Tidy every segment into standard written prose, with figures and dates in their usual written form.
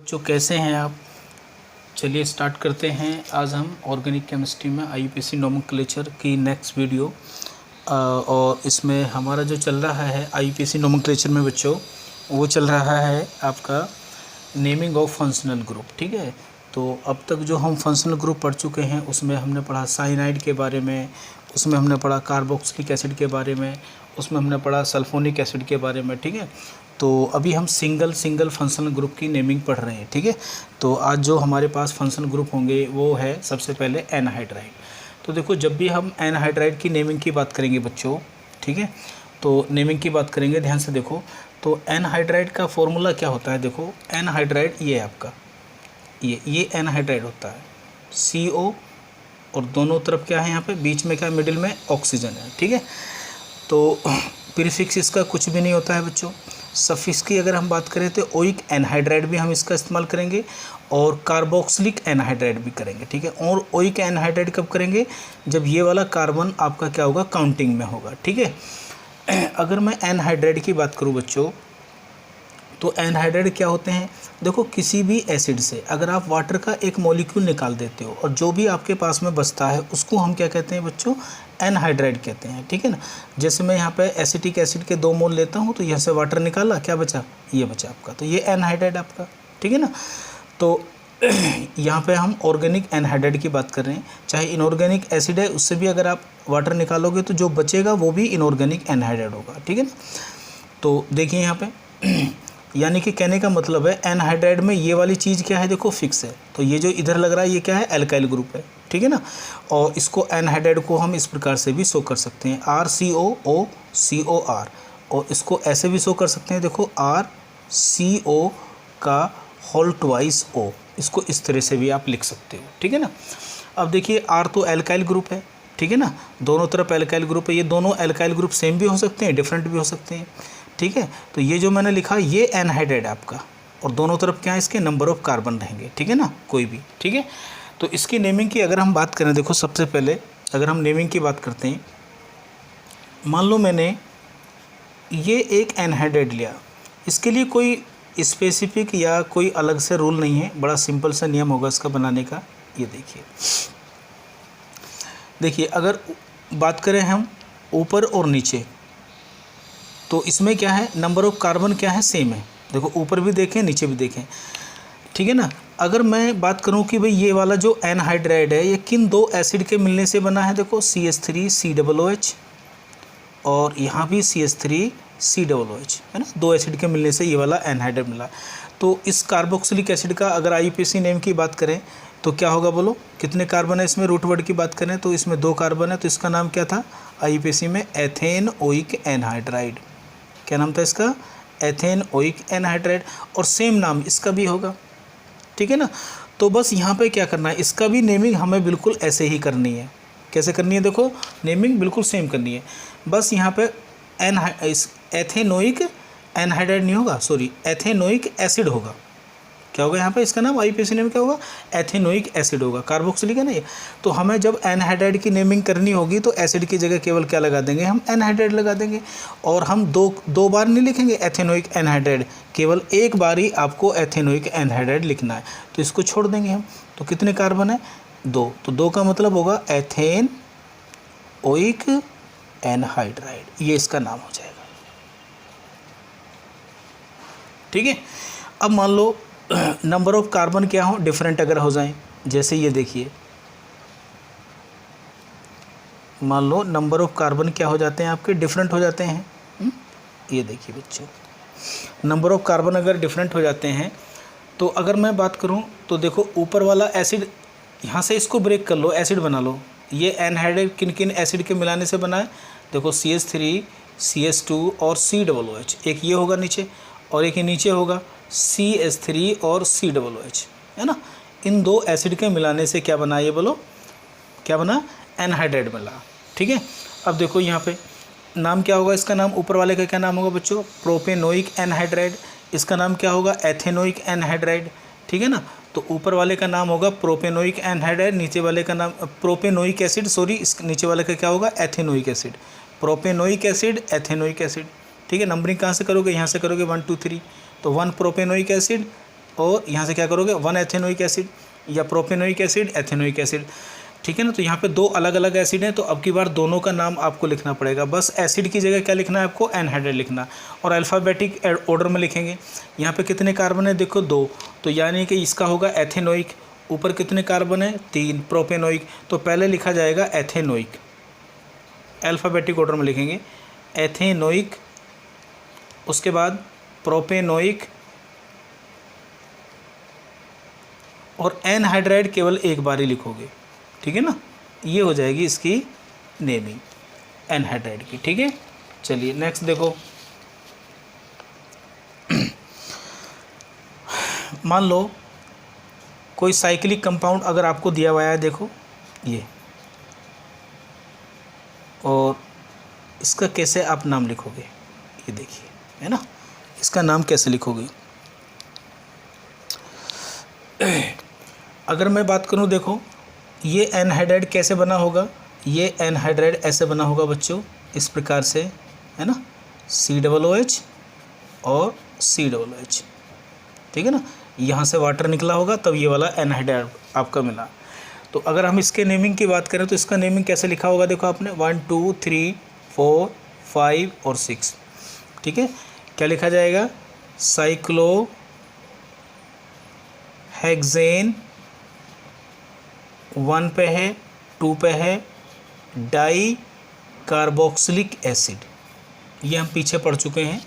जो कैसे हैं आप। चलिए स्टार्ट करते हैं। आज हम ऑर्गेनिक केमिस्ट्री में आईयूपीएसी नोमेनक्लेचर की नेक्स्ट वीडियो और इसमें हमारा जो चल रहा है आईयूपीएसी नोमेनक्लेचर में बच्चों, वो चल रहा है आपका नेमिंग ऑफ फंक्शनल ग्रुप। ठीक है, तो अब तक जो हम फंक्शनल ग्रुप पढ़ चुके हैं उसमें हमने पढ़ा साइनाइड के बारे में, उसमें हमने पढ़ा कार्बोक्सिलिक एसिड के बारे में, उसमें हमने पढ़ा सल्फोनिक एसिड के बारे में। ठीक है, तो अभी हम सिंगल फंक्शनल ग्रुप की नेमिंग पढ़ रहे हैं। ठीक है, तो आज जो हमारे पास फंक्शनल ग्रुप होंगे वो है सबसे पहले एनहाइड्राइड। तो देखो, जब भी हम एनहाइड्राइड की नेमिंग की बात करेंगे बच्चों, ठीक है, तो नेमिंग की बात करेंगे, ध्यान से देखो। तो एनहाइड्राइड का फॉर्मूला क्या होता है, देखो एनहाइड्राइड ये है आपका, ये एनहाइड्राइड होता है CO और दोनों तरफ क्या है, यहाँ पे बीच में क्या, मिडिल में ऑक्सीजन है। ठीक है, तो प्रीफिक्स इसका कुछ भी नहीं होता है बच्चों। सफिक्स की अगर हम बात करें तो ओइक एनहाइड्राइड भी हम इसका इस्तेमाल करेंगे और कार्बोक्सिलिक एनहाइड्राइड भी करेंगे। ठीक है, और ओइक एनहाइड्राइड कब करेंगे, जब ये वाला कार्बन आपका क्या होगा, काउंटिंग में होगा। ठीक है, अगर मैं एनहाइड्राइड की बात करूँ बच्चों, तो एनहाइड्राइड क्या होते हैं, देखो किसी भी एसिड से अगर आप वाटर का एक मॉलिक्यूल निकाल देते हो और जो भी आपके पास में बचता है उसको हम क्या कहते हैं बच्चों, एनहाइड्राइड कहते हैं। ठीक है ना, जैसे मैं यहाँ पे एसिटिक एसिड के 2 मोल लेता हूँ तो यहाँ से वाटर निकाला, क्या बचा, ये बचा आपका, तो ये एनहाइड्राइड आपका। ठीक है ना, तो यहाँ पे हम ऑर्गेनिक एनहाइड्राइड की बात कर रहे हैं। चाहे इनऑर्गेनिक एसिड है उससे भी अगर आप वाटर निकालोगे तो जो बचेगा वो भी इनऑर्गेनिक एनहाइड्राइड होगा। ठीक है ना, तो देखिए यहाँ पे यानी कि कहने का मतलब है एनहाइड्राइड में ये वाली चीज़ क्या है, देखो फिक्स है, तो ये जो इधर लग रहा है ये क्या है, एल्काइल ग्रुप है। ठीक है ना, और इसको एनहाइड्राइड को हम इस प्रकार से भी शो कर सकते हैं, RCOOCOR, और इसको ऐसे भी शो कर सकते हैं, देखो RCO का होल ट्वाइस O, इसको इस तरह से भी आप लिख सकते हो। ठीक है ना, अब देखिए R तो एल्काइल ग्रुप है। ठीक है ना, दोनों तरफ एल्काइल ग्रुप है, ये दोनों एल्काइल ग्रुप सेम भी हो सकते हैं, डिफरेंट भी हो सकते हैं। ठीक है, तो ये जो मैंने लिखा ये एनहाइड्राइड आपका, और दोनों तरफ क्या है, इसके नंबर ऑफ कार्बन रहेंगे। ठीक है ना, कोई भी। ठीक है, तो इसकी नेमिंग की अगर हम बात करें, देखो सबसे पहले अगर हम नेमिंग की बात करते हैं, मान लो मैंने ये एक एनहाइड्राइड लिया, इसके लिए कोई स्पेसिफिक या कोई अलग से रूल नहीं है, बड़ा सिंपल सा नियम होगा इसका बनाने का। ये देखिए अगर बात करें हम ऊपर और नीचे, तो इसमें क्या है, नंबर ऑफ कार्बन क्या है, सेम है। देखो ऊपर भी देखें नीचे भी देखें। ठीक है ना, अगर मैं बात करूं कि भाई ये वाला जो एनहाइड्राइड है ये किन 2 एसिड के मिलने से बना है, देखो CH3COOH और यहाँ भी CH3COOH है ना, 2 एसिड के मिलने से ये वाला एनहाइड्राइड मिला। तो इस कार्बोक्सिलिक एसिड का अगर आईयूपीएसी नेम की बात करें तो क्या होगा, बोलो कितने कार्बन है इसमें, रूट वर्ड की बात करें तो इसमें 2 कार्बन है, तो इसका नाम क्या था आईयूपीएसी में, एथेनोइक एनहाइड्राइड। क्या नाम था इसका, एथेनोइक एनहाइड्राइड, और सेम नाम इसका भी होगा। ठीक है ना, तो बस यहाँ पे क्या करना है, इसका भी नेमिंग हमें बिल्कुल ऐसे ही करनी है। कैसे करनी है, देखो नेमिंग बिल्कुल सेम करनी है, बस यहाँ पे एथेनोइक एनहाइड्राइड नहीं होगा, सॉरी एथेनोइक एसिड होगा। क्या होगा यहाँ पे, इसका नाम आईयूपीएसी नेम क्या होगा, एथेनोइक एसिड होगा। कार्बोक्सिलिक है ना ये, तो हमें जब एनहाइड्राइड की नेमिंग करनी होगी तो एसिड की जगह केवल क्या लगा देंगे, हम एनहाइड्राइड लगा देंगे। और हम दो बार नहीं लिखेंगे एथेनोइक एनहाइड्राइड, केवल एक बार ही आपको एथेनोइक एनहाइड्राइड लिखना है, तो इसको छोड़ देंगे हम। तो कितने कार्बन है, 2, तो 2 का मतलब होगा एथेनोइक एनहाइड्राइड, ये इसका नाम हो जाएगा। ठीक है, अब मान लो नंबर ऑफ कार्बन क्या हो, डिफरेंट अगर हो जाएं, जैसे ये देखिए, मान लो नंबर ऑफ कार्बन क्या हो जाते हैं आपके, डिफरेंट हो जाते हैं। ये देखिए बच्चों, नंबर ऑफ कार्बन अगर डिफरेंट हो जाते हैं तो अगर मैं बात करूं तो देखो ऊपर वाला एसिड, यहाँ से इसको ब्रेक कर लो, एसिड बना लो। ये एनहाइड्राइड किन किन एसिड के मिलाने से बना है, देखो CH3 CH2 और COOH, एक ये होगा नीचे और एक ये नीचे होगा CH3 और COOH, है ना। इन 2 एसिड के मिलाने से क्या बना, ये बोलो क्या बना, एनहाइड्राइड बना। ठीक है, अब देखो यहाँ पे नाम क्या होगा, इसका नाम ऊपर वाले का क्या नाम होगा बच्चों, प्रोपेनोइक एनहाइड्राइड, इसका नाम क्या होगा, एथेनोइक एनहाइड्राइड। ठीक है ना, तो ऊपर वाले का नाम होगा प्रोपेनोइक एनहाइड्राइड, नीचे वाले का नाम प्रोपेनोइक एसिड, सॉरी इस नीचे वाले का क्या होगा, ethanoic acid, propanoic acid, ethanoic acid. ठीक है, नंबरिंग कहाँ से करोगे, यहाँ से करोगे 1 2 3, तो 1 प्रोपेनोइक एसिड, और यहाँ से क्या करोगे 1 एथेनोइक एसिड या प्रोपेनोइक एसिड, एथेनोइक एसिड, ठीक है ना। तो यहाँ पे 2 अलग अलग एसिड हैं, तो अब की बार दोनों का नाम आपको लिखना पड़ेगा। बस एसिड की जगह क्या लिखना है आपको, एनहाइड्राइड लिखना, और अल्फ़ाबेटिक ऑर्डर में लिखेंगे। यहाँ पे कितने कार्बन है देखो 2, तो यानी कि इसका होगा एथेनोइक। ऊपर कितने कार्बन है 3, प्रोपेनोइक, तो पहले लिखा जाएगा एथेनोइक, अल्फ़ाबेटिक ऑर्डर में लिखेंगे एथेनोइक, उसके बाद प्रोपेनोइक, और एनहाइड्राइड केवल एक बार ही लिखोगे, ठीक है ना। ये हो जाएगी इसकी नेमिंग एनहाइड्राइड की, ठीक है। चलिए नेक्स्ट देखो, मान लो कोई साइक्लिक कंपाउंड अगर आपको दिया हुआ है, देखो ये, और इसका कैसे आप नाम लिखोगे, ये देखिए, है ना, इसका नाम कैसे लिखोगे। अगर मैं बात करूं, देखो ये एनहाइड्राइड कैसे बना होगा, ये एनहाइड्राइड ऐसे बना होगा बच्चों, इस प्रकार से, है ना, COOH और COOH, ठीक है ना। यहाँ से वाटर निकला होगा, तब ये वाला एनहाइड्राइड आपका मिला। तो अगर हम इसके नेमिंग की बात करें तो इसका नेमिंग कैसे लिखा होगा, देखो आपने 1 2 3 4 5 और 6, ठीक है। क्या लिखा जाएगा, साइक्लोहेक्सेन 1 पे है, 2 पे है, डाई कार्बोक्सिलिक एसिड, ये हम पीछे पढ़ चुके हैं,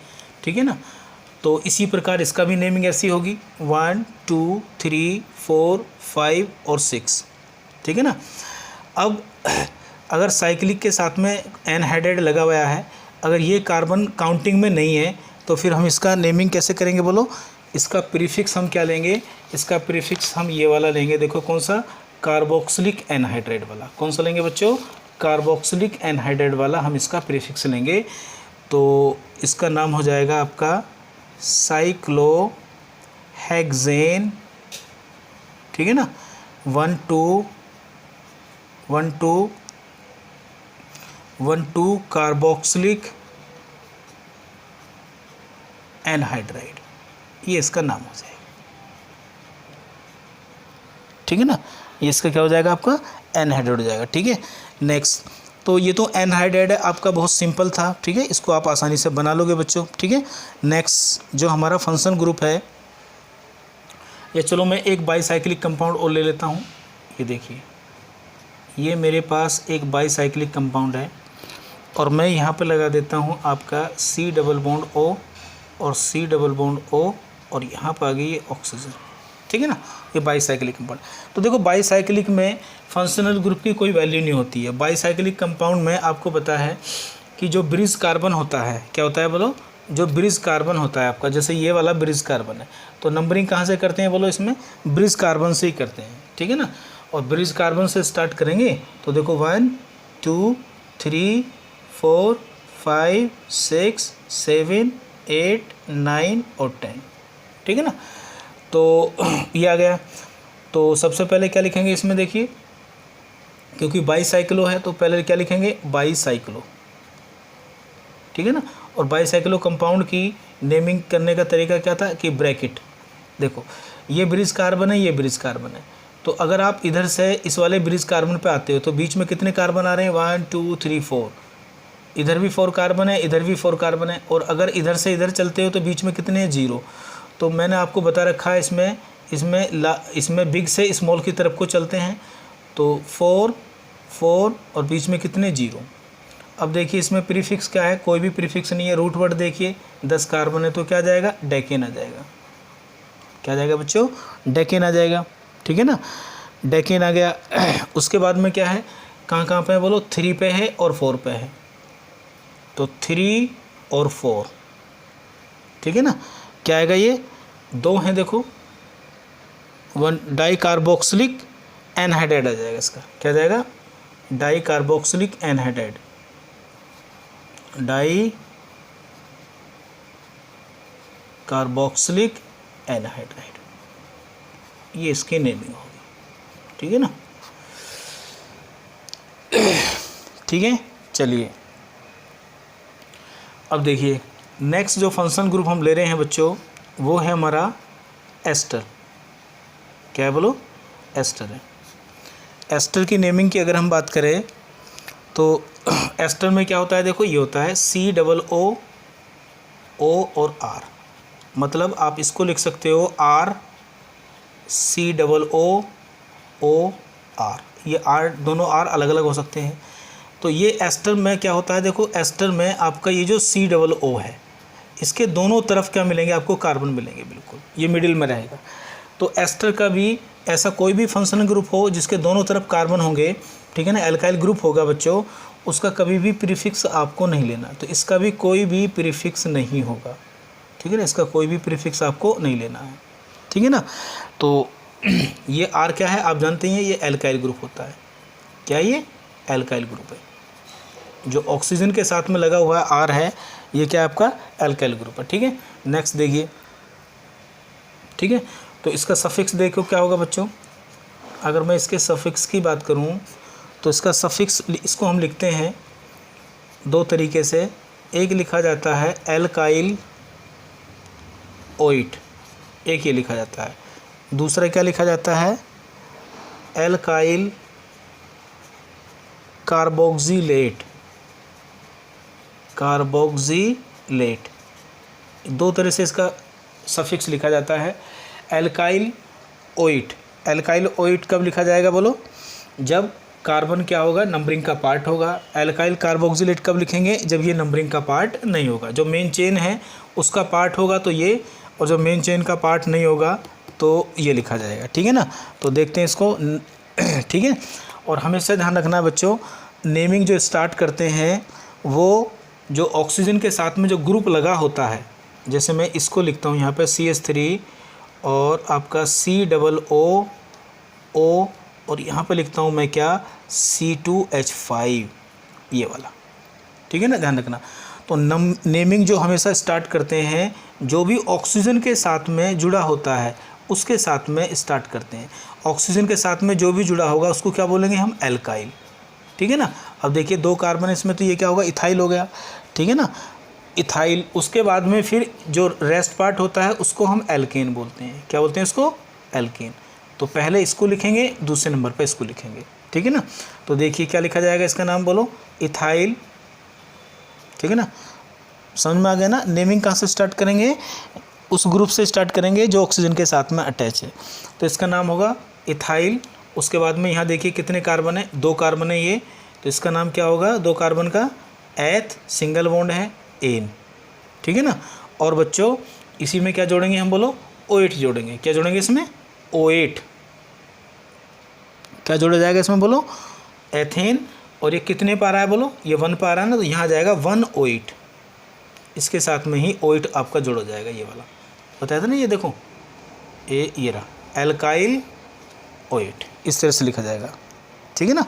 ठीक है ना। तो इसी प्रकार इसका भी नेमिंग ऐसी होगी 1 2 3 4 5 और 6, ठीक है ना। अब अगर साइक्लिक के साथ में एनहाइड्राइड लगा हुआ है, अगर ये कार्बन काउंटिंग में नहीं है, तो फिर हम इसका नेमिंग कैसे करेंगे बोलो। इसका प्रीफिक्स हम क्या लेंगे, इसका प्रीफिक्स हम ये वाला लेंगे, देखो कौन सा, कार्बोक्सिलिक एनहाइड्राइड वाला। कौन सा लेंगे बच्चों, कार्बोक्सिलिक एनहाइड्राइड वाला हम इसका प्रीफिक्स लेंगे। तो इसका नाम हो जाएगा आपका साइक्लोहेक्सेन, ठीक है ना, 1 2 कार्बोक्सिलिक एनहाइड्राइड, ये इसका नाम हो जाएगा, ठीक है ना। ये इसका क्या हो जाएगा, आपका एनहाइड्राइड हो जाएगा, ठीक है। नेक्स्ट, तो ये तो एनहाइड्राइड है आपका, बहुत सिंपल था, ठीक है, इसको आप आसानी से बना लोगे बच्चों, ठीक है। नेक्स्ट जो हमारा फंक्शन ग्रुप है, या चलो मैं एक बाईसाइक्लिक कंपाउंड और ले लेता हूँ। ये देखिए, ये मेरे पास एक बाईसाइक्लिक कंपाउंड है, और मैं यहाँ पे लगा देता हूँ आपका C डबल बॉन्ड O और C डबल बॉन्ड O, और यहाँ पर आ गई ये ऑक्सीजन, ठीक है ना। ये बाईसाइक्लिक कंपाउंड, तो देखो बाईसाइक्लिक में फंक्शनल ग्रुप की कोई वैल्यू नहीं होती है। बाईसाइक्लिक कंपाउंड में आपको पता है कि जो ब्रिज कार्बन होता है, क्या होता है बोलो, जो ब्रिज कार्बन होता है आपका, जैसे ये वाला ब्रिज कार्बन है, तो नंबरिंग कहाँ से करते हैं बोलो, इसमें ब्रिज कार्बन से ही करते हैं, ठीक है ना। और ब्रिज कार्बन से स्टार्ट करेंगे तो देखो 1 2 3 4 5 6 7 8 9 और 10, ठीक है ना। तो ये आ गया। तो सबसे पहले क्या लिखेंगे इसमें, देखिए क्योंकि बाईसाइक्लो है तो पहले क्या लिखेंगे, बाईसाइक्लो, ठीक है ना। और बाईसाइक्लो कंपाउंड की नेमिंग करने का तरीका क्या था कि ब्रैकेट, देखो ये ब्रिज कार्बन है, ये ब्रिज कार्बन है, तो अगर आप इधर से इस वाले ब्रिज कार्बन पे आते हो तो बीच में कितने कार्बन आ रहे हैं, 1 2 3 4, इधर भी 4 कार्बन है, इधर भी 4 कार्बन है, और अगर इधर से इधर चलते हो तो बीच में कितने हैं, 0। तो मैंने आपको बता रखा है इसमें बिग से स्मॉल की तरफ को चलते हैं, तो 4 4 और बीच में कितने, 0। अब देखिए इसमें प्रीफिक्स क्या है, कोई भी प्रीफिक्स नहीं है, रूट वर्ड देखिए 10 कार्बन है तो क्या जाएगा, डेकेन आ जाएगा। क्या जाएगा बच्चों, डेकेन आ जाएगा, ठीक है ना, डेकेन आ गया। उसके बाद में क्या है, कहाँ पे है बोलो, 3 पे है और 4 पे है, तो 3 और 4, ठीक है ना। क्या आएगा, ये 2 हैं, देखो 1 डाई कार्बोक्सिलिक एनहाइड्राइड आ जाएगा इसका, क्या जाएगा, di carboxylic anhydride, di carboxylic anhydride, ये इसकी नेमिंग होगी, ठीक है ना। ठीक है, चलिए अब देखिए नेक्स्ट जो फंक्शन ग्रुप हम ले रहे हैं बच्चों, वो है हमारा एस्टर। क्या है बोलो? एस्टर है। एस्टर की नेमिंग की अगर हम बात करें तो एस्टर में क्या होता है, देखो ये होता है COO और R, मतलब आप इसको लिख सकते हो RCOOR, ये R दोनों R अलग अलग हो सकते हैं। तो ये एस्टर में क्या होता है, देखो एस्टर में आपका ये जो COO है इसके दोनों तरफ क्या मिलेंगे आपको? कार्बन मिलेंगे, बिल्कुल ये मिडिल में रहेगा। तो एस्टर का भी ऐसा कोई भी फंक्शनल ग्रुप हो जिसके दोनों तरफ कार्बन होंगे, ठीक है ना, एल्काइल ग्रुप होगा बच्चों, उसका कभी भी प्रीफिक्स आपको नहीं लेना। तो इसका भी कोई भी प्रीफिक्स नहीं होगा, ठीक है ना, इसका कोई भी प्रीफिक्स आपको नहीं लेना है, ठीक है ना। तो ये R क्या है आप जानते हैं, ये एल्काइल ग्रुप होता है। क्या ये? एल्काइल ग्रुप है। जो ऑक्सीजन के साथ में लगा हुआ R है ये क्या है आपका? एल्काइल ग्रुप है, ठीक है। नेक्स्ट देखिए, ठीक है। तो इसका सफिक्स देखो क्या होगा बच्चों। अगर मैं इसके सफिक्स की बात करूं तो इसका सफिक्स, इसको हम लिखते हैं दो तरीके से। एक लिखा जाता है एल्काइल ओइट, एक ये लिखा जाता है। दूसरा क्या लिखा जाता है? Alkyl carboxylate. कार्बोक्सिलेट, दो तरह से इसका सफिक्स लिखा जाता है। एल्काइल ओइट, एल्काइल ओइट कब लिखा जाएगा बोलो? जब कार्बन क्या होगा? नंबरिंग का पार्ट होगा। एल्काइल कार्बोक्सिलेट कब लिखेंगे? जब ये नंबरिंग का पार्ट नहीं होगा। जो मेन चेन है उसका पार्ट होगा तो ये, और जो मेन चेन का पार्ट नहीं होगा तो ये लिखा जाएगा, ठीक है ना। तो देखते हैं इसको, ठीक है। और हमेशा ध्यान रखना बच्चों, नेमिंग जो स्टार्ट करते हैं वो जो ऑक्सीजन के साथ में जो ग्रुप लगा होता है, जैसे मैं इसको लिखता हूँ यहाँ पे CH3 और आपका COO और यहाँ पे लिखता हूँ मैं क्या? C2H5, ये वाला, ठीक है ना, ध्यान रखना। तो नेमिंग जो हमेशा स्टार्ट करते हैं जो भी ऑक्सीजन के साथ में जुड़ा होता है उसके साथ में स्टार्ट करते हैं। ऑक्सीजन के साथ में जो भी जुड़ा होगा उसको क्या बोलेंगे हम? एल्काइल, ठीक है ना। अब देखिए 2 कार्बन इसमें, तो ये क्या होगा? इथाइल हो गया, ठीक है ना, इथाइल। उसके बाद में फिर जो रेस्ट पार्ट होता है उसको हम एल्केन बोलते हैं। क्या बोलते हैं इसको? एल्केन। तो पहले इसको लिखेंगे, दूसरे नंबर पे इसको लिखेंगे, ठीक है ना। तो देखिए क्या लिखा जाएगा, इसका नाम बोलो इथाइल, ठीक है ना। समझ में आ गया ना। नेमिंग कहाँ से स्टार्ट करेंगे? उस ग्रुप से स्टार्ट करेंगे जो ऑक्सीजन के साथ में अटैच है। तो इसका नाम होगा इथाइल। उसके बाद में यहाँ देखिए कितने कार्बन है? 2 कार्बन है ये, तो इसका नाम क्या होगा? 2 कार्बन का एथ, सिंगल बॉन्ड है एन, ठीक है ना। और बच्चों इसी में क्या जोड़ेंगे हम बोलो? OH जोड़ेंगे। क्या जोड़ेंगे इसमें? OH। क्या जोड़ा जाएगा इसमें बोलो? एथेन। और ये कितने पा रहा है बोलो? ये 1 पा रहा है ना, तो यहाँ जाएगा 1 OH। इसके साथ में ही OH आपका जोड़ हो जाएगा, ये वाला बताया था ना, ये देखो ये रहा एल्काइल OH, इस तरह से लिखा जाएगा, ठीक है ना।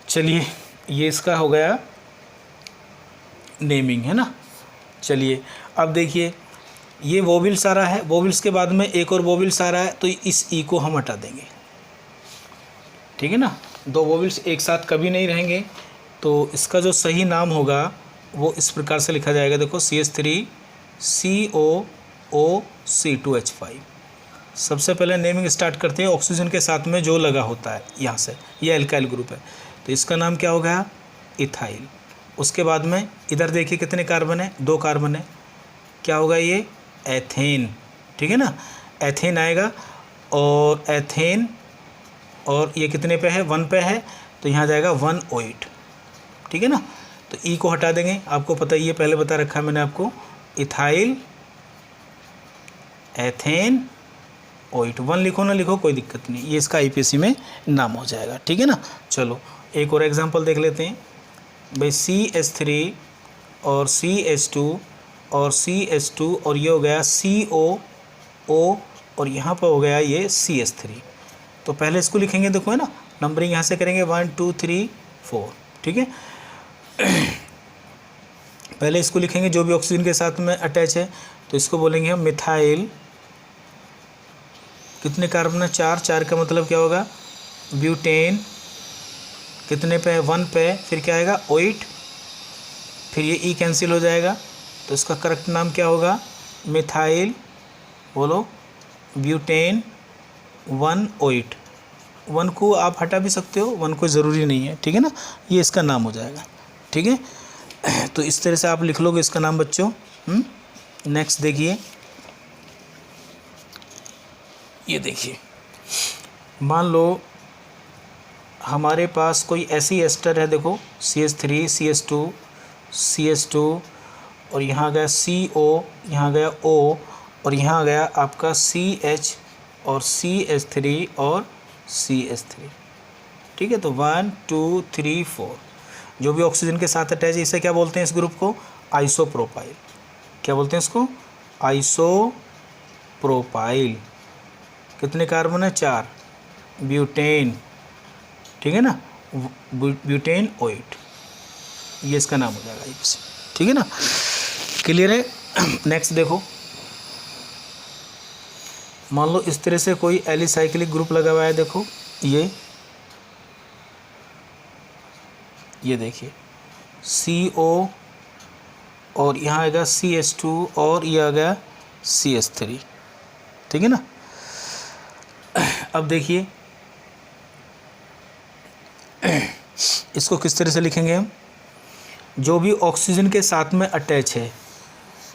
चलिए ये इसका हो गया नेमिंग, है ना। चलिए अब देखिए ये वोवेल्स आ रहा है, वोवेल्स के बाद में एक और वोवेल्स आ रहा है, तो इस ई को हम हटा देंगे, ठीक है ना। 2 वोवेल्स एक साथ कभी नहीं रहेंगे, तो इसका जो सही नाम होगा वो इस प्रकार से लिखा जाएगा, देखो CH3 COO C2H5। सबसे पहले नेमिंग स्टार्ट करते हैं ऑक्सीजन के साथ में जो लगा होता है, यहाँ से ये एल्काइल ग्रुप है, तो इसका नाम क्या हो गया? इथाइल। उसके बाद में इधर देखिए कितने कार्बन है? 2 कार्बन है, क्या होगा ये? एथेन, ठीक है ना, एथेन आएगा। और एथेन, और ये कितने पे है? 1 पे है, तो यहाँ जाएगा 1 OH, ठीक है ना। तो ई को हटा देंगे, आपको पता ही है, पहले बता रखा है मैंने आपको, इथाइल एथेन OH। 1 लिखो ना लिखो कोई दिक्कत नहीं, ये इसका IPSC में नाम हो जाएगा, ठीक है ना। चलो एक और एग्जांपल देख लेते हैं भाई। CH3 और CH2 और CH2 और ये हो गया COO और यहाँ पर हो गया ये CH3। तो पहले इसको लिखेंगे, देखो है ना, नंबरिंग यहाँ से करेंगे 1 2 3 4, ठीक है। पहले इसको लिखेंगे जो भी ऑक्सीजन के साथ में अटैच है, तो इसको बोलेंगे हम मिथाइल। कितने कार्बन है? 4, 4 का मतलब क्या होगा? ब्यूटेन। कितने पे है? 1 पे, फिर क्या आएगा? OH, फिर ये ई कैंसिल हो जाएगा, तो इसका करेक्ट नाम क्या होगा? मिथाइल, बोलो ब्यूटेन 1 1 को आप हटा भी सकते हो, 1 को ज़रूरी नहीं है, ठीक है ना। ये इसका नाम हो जाएगा, ठीक है। तो इस तरह से आप लिख लोगे इसका नाम बच्चों। नेक्स्ट देखिए, ये देखिए, मान लो हमारे पास कोई ऐसी एस्टर है, देखो CH3 CH2 CH2 और यहाँ गया CO, यहाँ गया O और यहाँ गया आपका CH और CH3 और CH3, ठीक है। तो 1 2 3 4 जो भी ऑक्सीजन के साथ अटैच है, इसे क्या बोलते हैं, इस ग्रुप को आइसोप्रोपाइल। क्या बोलते हैं इसको, आइसोप्रोपाइल। कितने कार्बन है, 4, ब्यूटेन, ठीक है ना, ब्यूटेन 8, ये इसका नाम हो जाएगा, ठीक है ना। क्लियर है। नेक्स्ट देखो, मान लो इस तरह से कोई एलिसाइक्लिक ग्रुप लगा हुआ है, देखो ये देखिए CO और यहाँ आएगा CH2 और ये आ गया CH3, ठीक है ना। अब देखिए इसको किस तरह से लिखेंगे हम, जो भी ऑक्सीजन के साथ में अटैच है,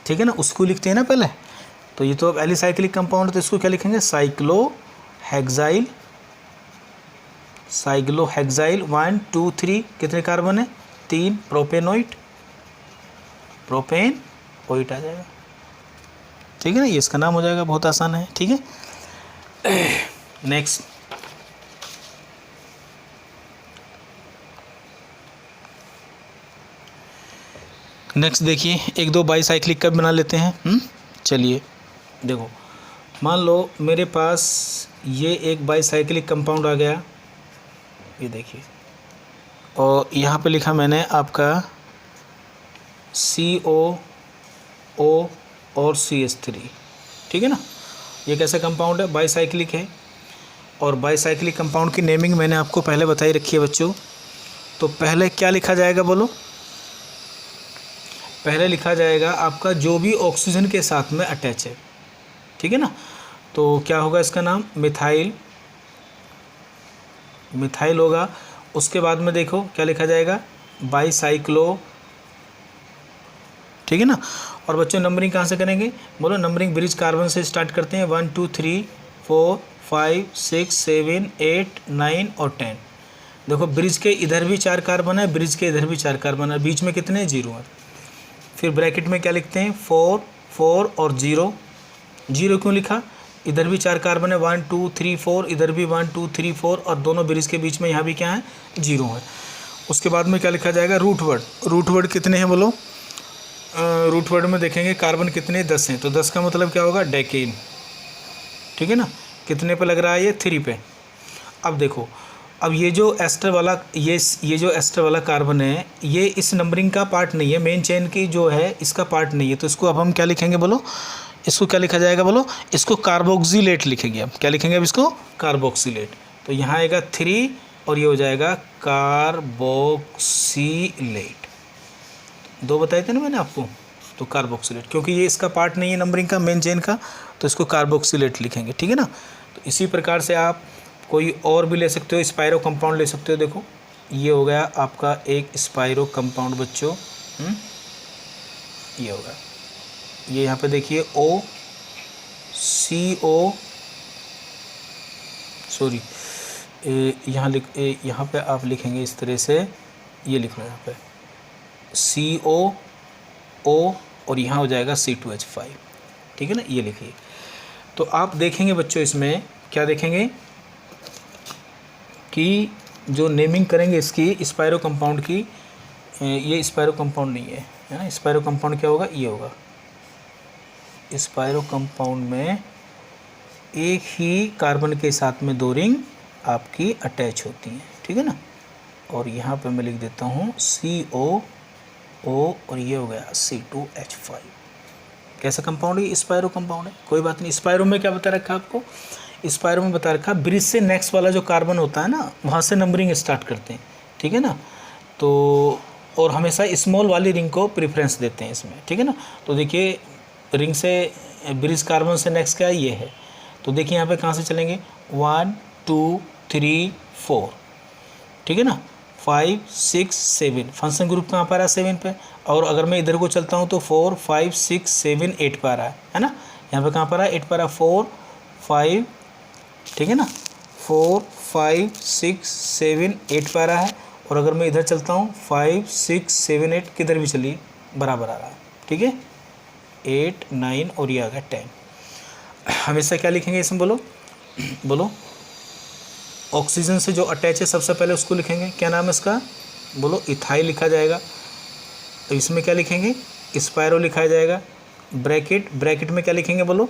ठीक है ना, उसको लिखते हैं ना पहले। तो ये तो अब एलिसाइक्लिक कंपाउंड, तो इसको क्या लिखेंगे, साइक्लोहेक्साइल 1 2 3, कितने कार्बन है, 3, प्रोपेनोइट आ जाएगा, ठीक है ना। ये इसका नाम हो जाएगा, बहुत आसान है, ठीक है। नेक्स्ट देखिए, 1-2 बाईसाइक्लिक का बना लेते हैं। चलिए देखो, मान लो मेरे पास ये एक बाईसाइक्लिक कंपाउंड आ गया, ये देखिए, और यहाँ पे लिखा मैंने आपका COO और CH3, ठीक है ना। ये कैसा कंपाउंड है, बाईसाइक्लिक है। और बाईसाइक्लिक कंपाउंड की नेमिंग मैंने आपको पहले बताई रखी है बच्चों। तो पहले क्या लिखा जाएगा बोलो, पहले लिखा जाएगा आपका जो भी ऑक्सीजन के साथ में अटैच है, ठीक है ना। तो क्या होगा इसका नाम, मिथाइल होगा। उसके बाद में देखो क्या लिखा जाएगा, बाईसाइक्लो, ठीक है ना। और बच्चों नंबरिंग कहाँ से करेंगे, बोलो नंबरिंग ब्रिज कार्बन से स्टार्ट करते हैं, 1 2 3 4 5 6 7 8 9 और 10। देखो ब्रिज के इधर भी 4 कार्बन है, ब्रिज के इधर भी 4 कार्बन है, बीच में कितने 0 है। फिर ब्रैकेट में क्या लिखते हैं, 4 4 और 0 क्यों लिखा, इधर भी 4 कार्बन है, 1 2 3 4, इधर भी 1 2 3 4 और दोनों ब्रिज के बीच में यहाँ भी क्या है, 0 है। उसके बाद में क्या लिखा जाएगा, रूट वर्ड कितने हैं बोलो, रूट वर्ड में देखेंगे कार्बन कितने, 10 हैं। तो 10 का मतलब क्या होगा, डेकेन, ठीक है ना। कितने पे लग रहा है, ये 3 पे। अब देखो, अब ये जो एस्टर वाला ये जो एस्टर वाला कार्बन है, ये इस नंबरिंग का पार्ट नहीं है, मेन चेन की जो है इसका पार्ट नहीं है। तो इसको अब हम क्या लिखेंगे बोलो, इसको क्या लिखा जाएगा बोलो, इसको कार्बोक्सिलेट लिखेंगे। अब क्या लिखेंगे, अब इसको कार्बोक्सिलेट। तो यहाँ आएगा 3 और ये हो जाएगा कार्बोक्सिलेट। 2 बताए थे ना मैंने आपको, तो कार्बोक्सिलेट, क्योंकि ये इसका पार्ट नहीं है नंबरिंग का, मेन चेन का, तो इसको कार्बोक्सिलेट लिखेंगे, ठीक है ना। तो इसी प्रकार से आप कोई और भी ले सकते हो, स्पायरो कंपाउंड ले सकते हो। देखो ये हो गया आपका एक स्पायरो कंपाउंड बच्चों, ये होगा, ये यहाँ पे देखिए यहाँ पे आप लिखेंगे इस तरह से, ये लिख लो यहाँ पे CO और यहाँ हो जाएगा C2H5, ठीक है ना, ये लिखिए। तो आप देखेंगे बच्चों इसमें क्या देखेंगे कि जो नेमिंग करेंगे इसकी स्पायरो कंपाउंड की, ये स्पायरो कंपाउंड नहीं है ना। स्पायरो कंपाउंड क्या होगा, ये होगा, स्पायरो कंपाउंड में एक ही कार्बन के साथ में 2 रिंग आपकी अटैच होती हैं, ठीक है ना। और यहाँ पे मैं लिख देता हूँ COO और ये हो गया C2H5। कैसा कंपाउंड है, स्पायरो कंपाउंड है, कोई बात नहीं। स्पायरो में क्या बता रखा है आपको, स्पायरो में बता रखा ब्रिज से नेक्स्ट वाला जो कार्बन होता है ना, वहाँ से नंबरिंग स्टार्ट करते हैं, ठीक है ना। तो और हमेशा स्मॉल वाली रिंग को प्रेफरेंस देते हैं इसमें, ठीक है ना। तो देखिए रिंग से ब्रिज कार्बन से नेक्स्ट क्या ये है, तो देखिए यहाँ पे कहाँ से चलेंगे, 1 2 3 4, ठीक है ना, 5 6 7, फंक्शन ग्रुप कहाँ पर आ रहा है 7 पे। और अगर मैं इधर को चलता हूँ तो 4 5 6 7 8 पर आ रहा है ना, यहाँ पे कहाँ पर आ 8 पर आ 4 5, ठीक है ना, 4 5 6 7 8 पर आ रहा है। और अगर मैं इधर चलता हूँ 5 6 7 8 किधर भी चलिए बराबर आ रहा है, ठीक है, 8 9 और ये आ गया 10। हमेशा क्या लिखेंगे इसमें, बोलो बोलो, ऑक्सीजन से जो अटैच है सबसे पहले उसको लिखेंगे, क्या नाम है इसका, बोलो, इथाइल लिखा जाएगा। तो इसमें क्या लिखेंगे, स्पायरो लिखा जाएगा। ब्रैकेट में क्या लिखेंगे, बोलो,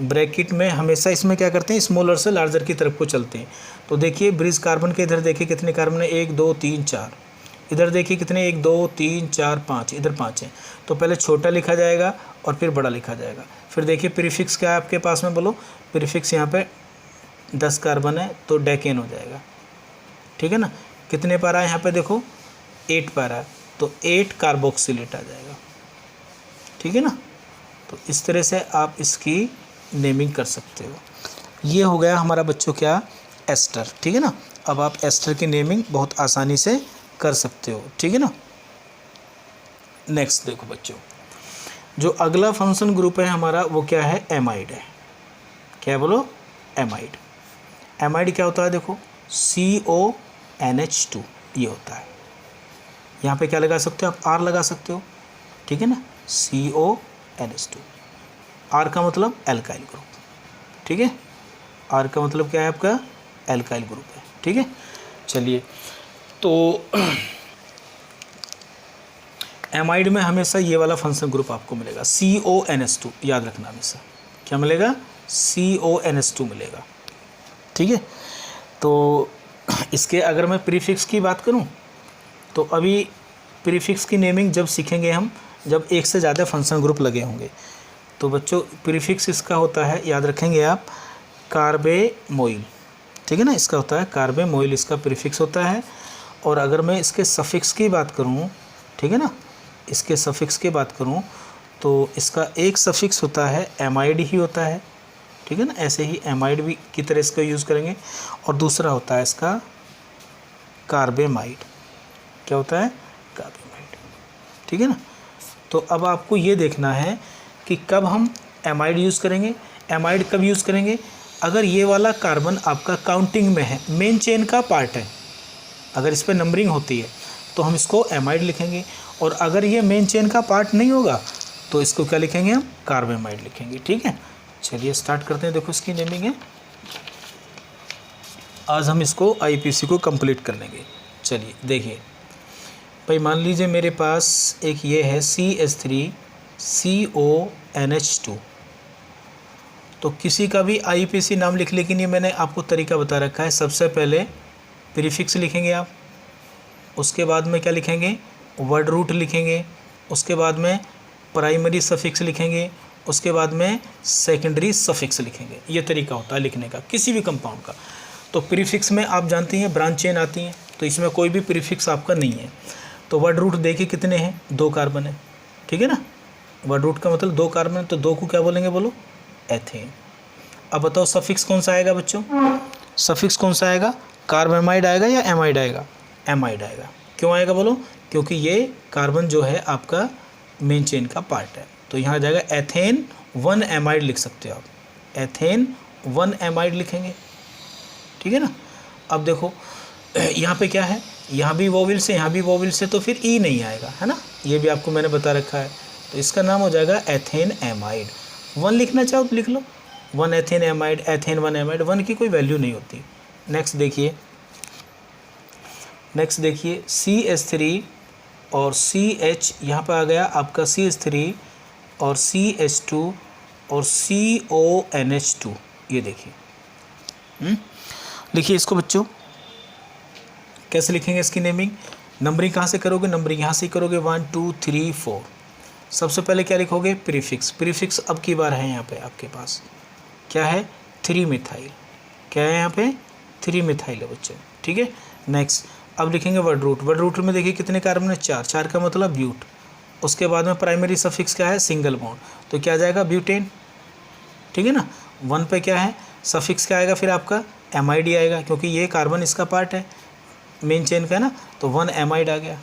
ब्रैकेट में हमेशा इसमें क्या करते हैं, स्मॉलर से लार्जर की तरफ को चलते हैं। तो देखिए ब्रिज कार्बन के इधर देखिए कितने कार्बन है, 1 2 3 4, इधर देखिए कितने, 1 2 3 4 5, इधर 5 है। तो पहले छोटा लिखा जाएगा और फिर बड़ा लिखा जाएगा। फिर देखिए प्रीफिक्स क्या है आपके पास में, बोलो, प्रीफिक्स यहाँ पे 10 कार्बन है तो डेकेन हो जाएगा, ठीक है ना। कितने पर है यहाँ पे देखो, 8 पर है तो 8 कार्बोक्सिलेट आ जाएगा, ठीक है ना। तो इस तरह से आप इसकी नेमिंग कर सकते हो। ये हो गया हमारा बच्चों क्या, एस्टर, ठीक है ना। अब आप एस्टर की नेमिंग बहुत आसानी से कर सकते हो, ठीक है ना। नेक्स्ट देखो बच्चों, जो अगला फंक्शन ग्रुप है हमारा वो क्या है, एमाइड है। क्या बोलो, एमाइड। एमाइड क्या होता है, देखो CONH2 ये होता है। यहाँ पे क्या लगा सकते हो आप, R लगा सकते हो, ठीक है ना, CONH2। R का मतलब एल्काइल ग्रुप, ठीक है, R का मतलब क्या है आपका, एल्काइल ग्रुप है, ठीक है। चलिए, तो एमाइड में हमेशा ये वाला फंक्शन ग्रुप आपको मिलेगा, CONH2, याद रखना हमेशा, क्या मिलेगा, CONH2 मिलेगा, ठीक है। तो इसके अगर मैं प्रीफिक्स की बात करूं तो अभी प्रीफिक्स की नेमिंग जब सीखेंगे हम, जब एक से ज़्यादा फंक्शन ग्रुप लगे होंगे। तो बच्चों प्रीफिक्स इसका होता है, याद रखेंगे आप, कार्बेमोइल, ठीक है ना, इसका होता है कार्बेमोइल, इसका प्रीफिक्स होता है। और अगर मैं इसके सफिक्स की बात करूं, ठीक है ना, इसके सफिक्स की बात करूं तो इसका एक सफिक्स होता है एमाइड ही होता है, ठीक है ना, ऐसे ही एमाइड भी की तरह इसका यूज़ करेंगे। और दूसरा होता है इसका कार्बेमाइड, क्या होता है, कार्बेमाइड, ठीक है ना। तो अब आपको ये देखना है कि कब हम एमाइड यूज़ करेंगे। एमाइड कब यूज़ करेंगे, अगर ये वाला कार्बन आपका काउंटिंग में है, मेन चेन का पार्ट है, अगर इस पर नंबरिंग होती है तो हम इसको एमाइड लिखेंगे। और अगर ये मेन चेन का पार्ट नहीं होगा तो इसको क्या लिखेंगे, हम कार्बेमाइड लिखेंगे, ठीक है। चलिए स्टार्ट करते हैं, देखो इसकी नेमिंग है, आज हम इसको IPC को कंप्लीट कर लेंगे। चलिए देखिए भाई, मान लीजिए मेरे पास एक ये है CH3CONH2, तो किसी का भी IPC नाम लिख, लेकिन ये मैंने आपको तरीका बता रखा है। सबसे पहले प्रीफिक्स लिखेंगे आप, उसके बाद में क्या लिखेंगे, वर्ड रूट लिखेंगे, उसके बाद में प्राइमरी सफिक्स लिखेंगे, उसके बाद में सेकेंडरी सफिक्स लिखेंगे। ये तरीका होता है लिखने का किसी भी कंपाउंड का। तो प्रीफिक्स में आप जानती हैं ब्रांच चेन आती हैं, तो इसमें कोई भी प्रीफिक्स आपका नहीं है। तो वर्ड रूट देखिए कितने हैं, 2 कार्बन है, ठीक है ना। वर्ड रूट का मतलब 2 कार्बन है, तो 2 को क्या बोलेंगे, बोलो, एथेन। अब बताओ सफिक्स कौन सा आएगा बच्चों, सफिक्स कौन सा आएगा, कार्बेमाइड आएगा या एमाइड आएगा, एमाइड आएगा। क्यों आएगा बोलो, क्योंकि ये कार्बन जो है आपका मेन चेन का पार्ट है। तो यहाँ आ जाएगा एथेन 1 एमाइड लिख सकते हो आप, एथेन 1 एमाइड लिखेंगे, ठीक है ना। अब देखो यहाँ पे क्या है, यहाँ भी वोवेल से, यहाँ भी वोवेल से, तो फिर ई नहीं आएगा, है ना, ये भी आपको मैंने बता रखा है। तो इसका नाम हो जाएगा एथेन एमाइड। 1 लिखना चाहो तो लिख लो, 1 एथेन एमाइड, एथेन 1 एमाइड, 1 की कोई वैल्यू नहीं होती। नेक्स्ट देखिए CH3 और CH, यहाँ पर आ गया आपका CH3 और CH2 और CONH2, ये देखिए। लिखिए इसको बच्चों, कैसे लिखेंगे इसकी नेमिंग, नंबरिंग कहाँ से करोगे, नंबरिंग यहाँ से करोगे 1 2 3 4। सबसे पहले क्या लिखोगे, प्रीफिक्स। प्रीफिक्स अब की बार है यहाँ पे आपके पास क्या है, 3 मिथाइल, क्या है यहाँ पे, 3 मिथाइल है बच्चों, ठीक है। नेक्स्ट अब लिखेंगे वर्ड रूट। वर्ड रूट में देखिए कितने कार्बन है, 4, 4 का मतलब ब्यूट। उसके बाद में प्राइमरी सफिक्स क्या है, सिंगल बॉन्ड, तो क्या आ जाएगा, ब्यूटेन, ठीक है ना। 1 पे क्या है, सफिक्स क्या आएगा फिर आपका, एमाइड ही आएगा, क्योंकि ये कार्बन इसका पार्ट है मेन चेन का ना, तो 1 एमाइड आ गया।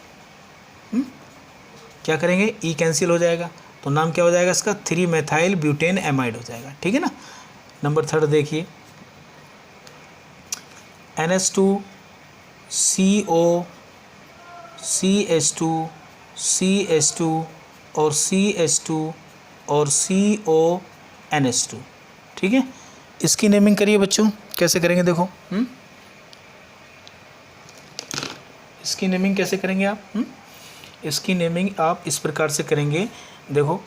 क्या करेंगे, ई कैंसिल हो जाएगा, तो नाम क्या हो जाएगा इसका, 3 मेथाइल ब्यूटेन एमाइड हो जाएगा। ठीक है ना। नंबर 3 देखिए, NH2 CO CH2 CH2 और CH2 और CONH2। ठीक है, इसकी नेमिंग करिए बच्चों, कैसे करेंगे देखो। इसकी नेमिंग कैसे करेंगे आप? इसकी नेमिंग आप इस प्रकार से करेंगे, देखो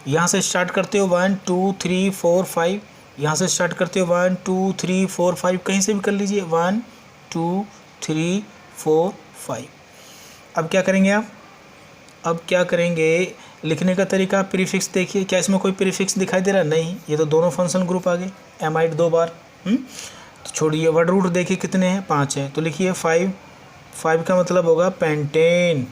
यहाँ से स्टार्ट करते हो 1 2 3 4 5, यहाँ से स्टार्ट करते हो 1 2 3 4 5, कहीं से भी कर लीजिए 1 2 3 4 5। अब क्या करेंगे आप, अब क्या करेंगे, लिखने का तरीका प्रीफिक्स देखिए, क्या इसमें कोई प्रीफिक्स दिखाई दे रहा है? नहीं, ये तो दोनों फंक्शन ग्रुप आ गए, एमाइड 2 बार। तो छोड़िए, वर्ड रूट देखिए कितने हैं, 5 हैं, तो लिखिए 5 का मतलब होगा पेंटेन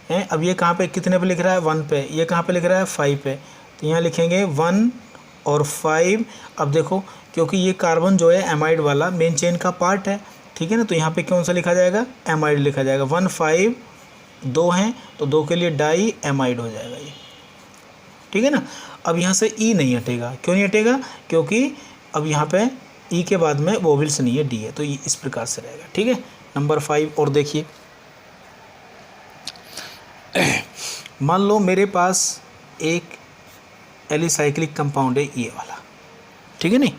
है। अब ये कहाँ पे, कितने पे लिख रहा है, 1 पे, ये कहाँ पे लिख रहा है, 5 पे, तो यहाँ लिखेंगे 1 और 5। अब देखो, क्योंकि ये कार्बन जो है एमाइड वाला मेन चेन का पार्ट है, ठीक है ना, तो यहाँ पे कौन सा लिखा जाएगा, एमाइड लिखा जाएगा। 1 5 2 हैं, तो 2 के लिए डाई एमाइड हो जाएगा ये। ठीक है ना। अब यहाँ से ई नहीं हटेगा, क्यों नहीं हटेगा, क्योंकि अब यहाँ पे ई के बाद में वोवेल्स नहीं है, डी है, तो ये इस प्रकार से रहेगा। ठीक है, नंबर 5 और देखिए, मान लो मेरे पास एक एलिसाइक्लिक कंपाउंड है ये वाला, ठीक है नहीं,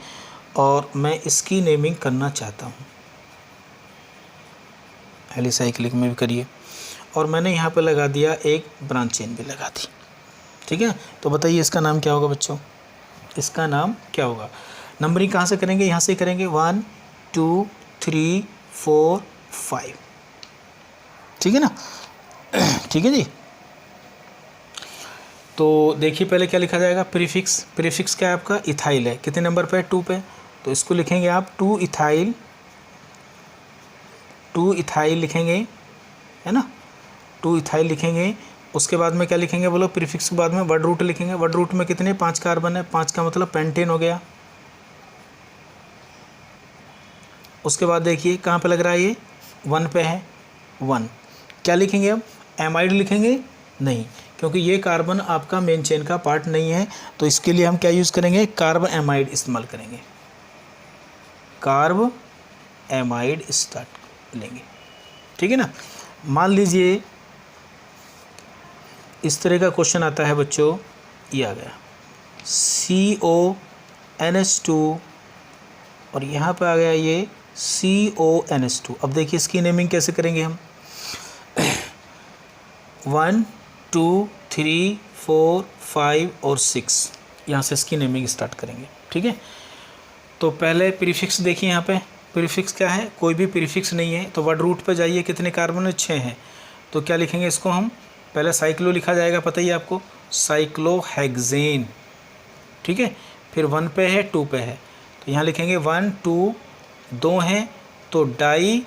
और मैं इसकी नेमिंग करना चाहता हूँ, एलिसाइक्लिक में भी करिए, और मैंने यहाँ पे लगा दिया एक ब्रांच चेन भी लगा दी। ठीक है, तो बताइए इसका नाम क्या होगा बच्चों, इसका नाम क्या होगा? नंबरिंग कहाँ से करेंगे, यहाँ से करेंगे 1 2 3 4 5। ठीक है ना। ठीक है जी। तो देखिए पहले क्या लिखा जाएगा, प्रीफिक्स। प्रीफिक्स क्या है आपका, इथाइल है, कितने नंबर पे, 2 पे, तो इसको लिखेंगे आप 2 इथाइल, 2 इथाइल लिखेंगे, है ना, 2 इथाइल लिखेंगे। उसके बाद में क्या लिखेंगे बोलो, प्रीफिक्स के बाद में वर्ड रूट लिखेंगे। वर्ड रूट में कितने, 5 कार्बन है, 5 का मतलब पेंटेन हो गया। उसके बाद देखिए कहाँ पे लग रहा है, ये 1 पे है, 1। क्या लिखेंगे अब, एमाइड लिखेंगे? नहीं, क्योंकि ये कार्बन आपका मेन चेन का पार्ट नहीं है, तो इसके लिए हम क्या यूज़ करेंगे, कार्ब एमाइड इस्तेमाल करेंगे, कार्ब एमाइड स्टार्ट लेंगे। ठीक है ना। मान लीजिए इस तरह का क्वेश्चन आता है बच्चों, ये आ गया CONH2 और यहाँ पे आ गया ये CONH2। अब देखिए इसकी नेमिंग कैसे करेंगे हम, 1 2 3 4 5 और 6, यहाँ से इसकी नेमिंग स्टार्ट करेंगे। ठीक है, तो पहले प्रीफिक्स देखिए, यहाँ पे प्रीफिक्स क्या है, कोई भी प्रीफिक्स नहीं है, तो वर्ड रूट पे जाइए, कितने कार्बन है, 6 हैं, तो क्या लिखेंगे इसको हम, पहले साइक्लो लिखा जाएगा, पता ही आपको, साइक्लोहेक्सेन। ठीक है, फिर 1 पे है, 2 पे है, तो यहाँ लिखेंगे 1 2, 2 हैं, तो डाई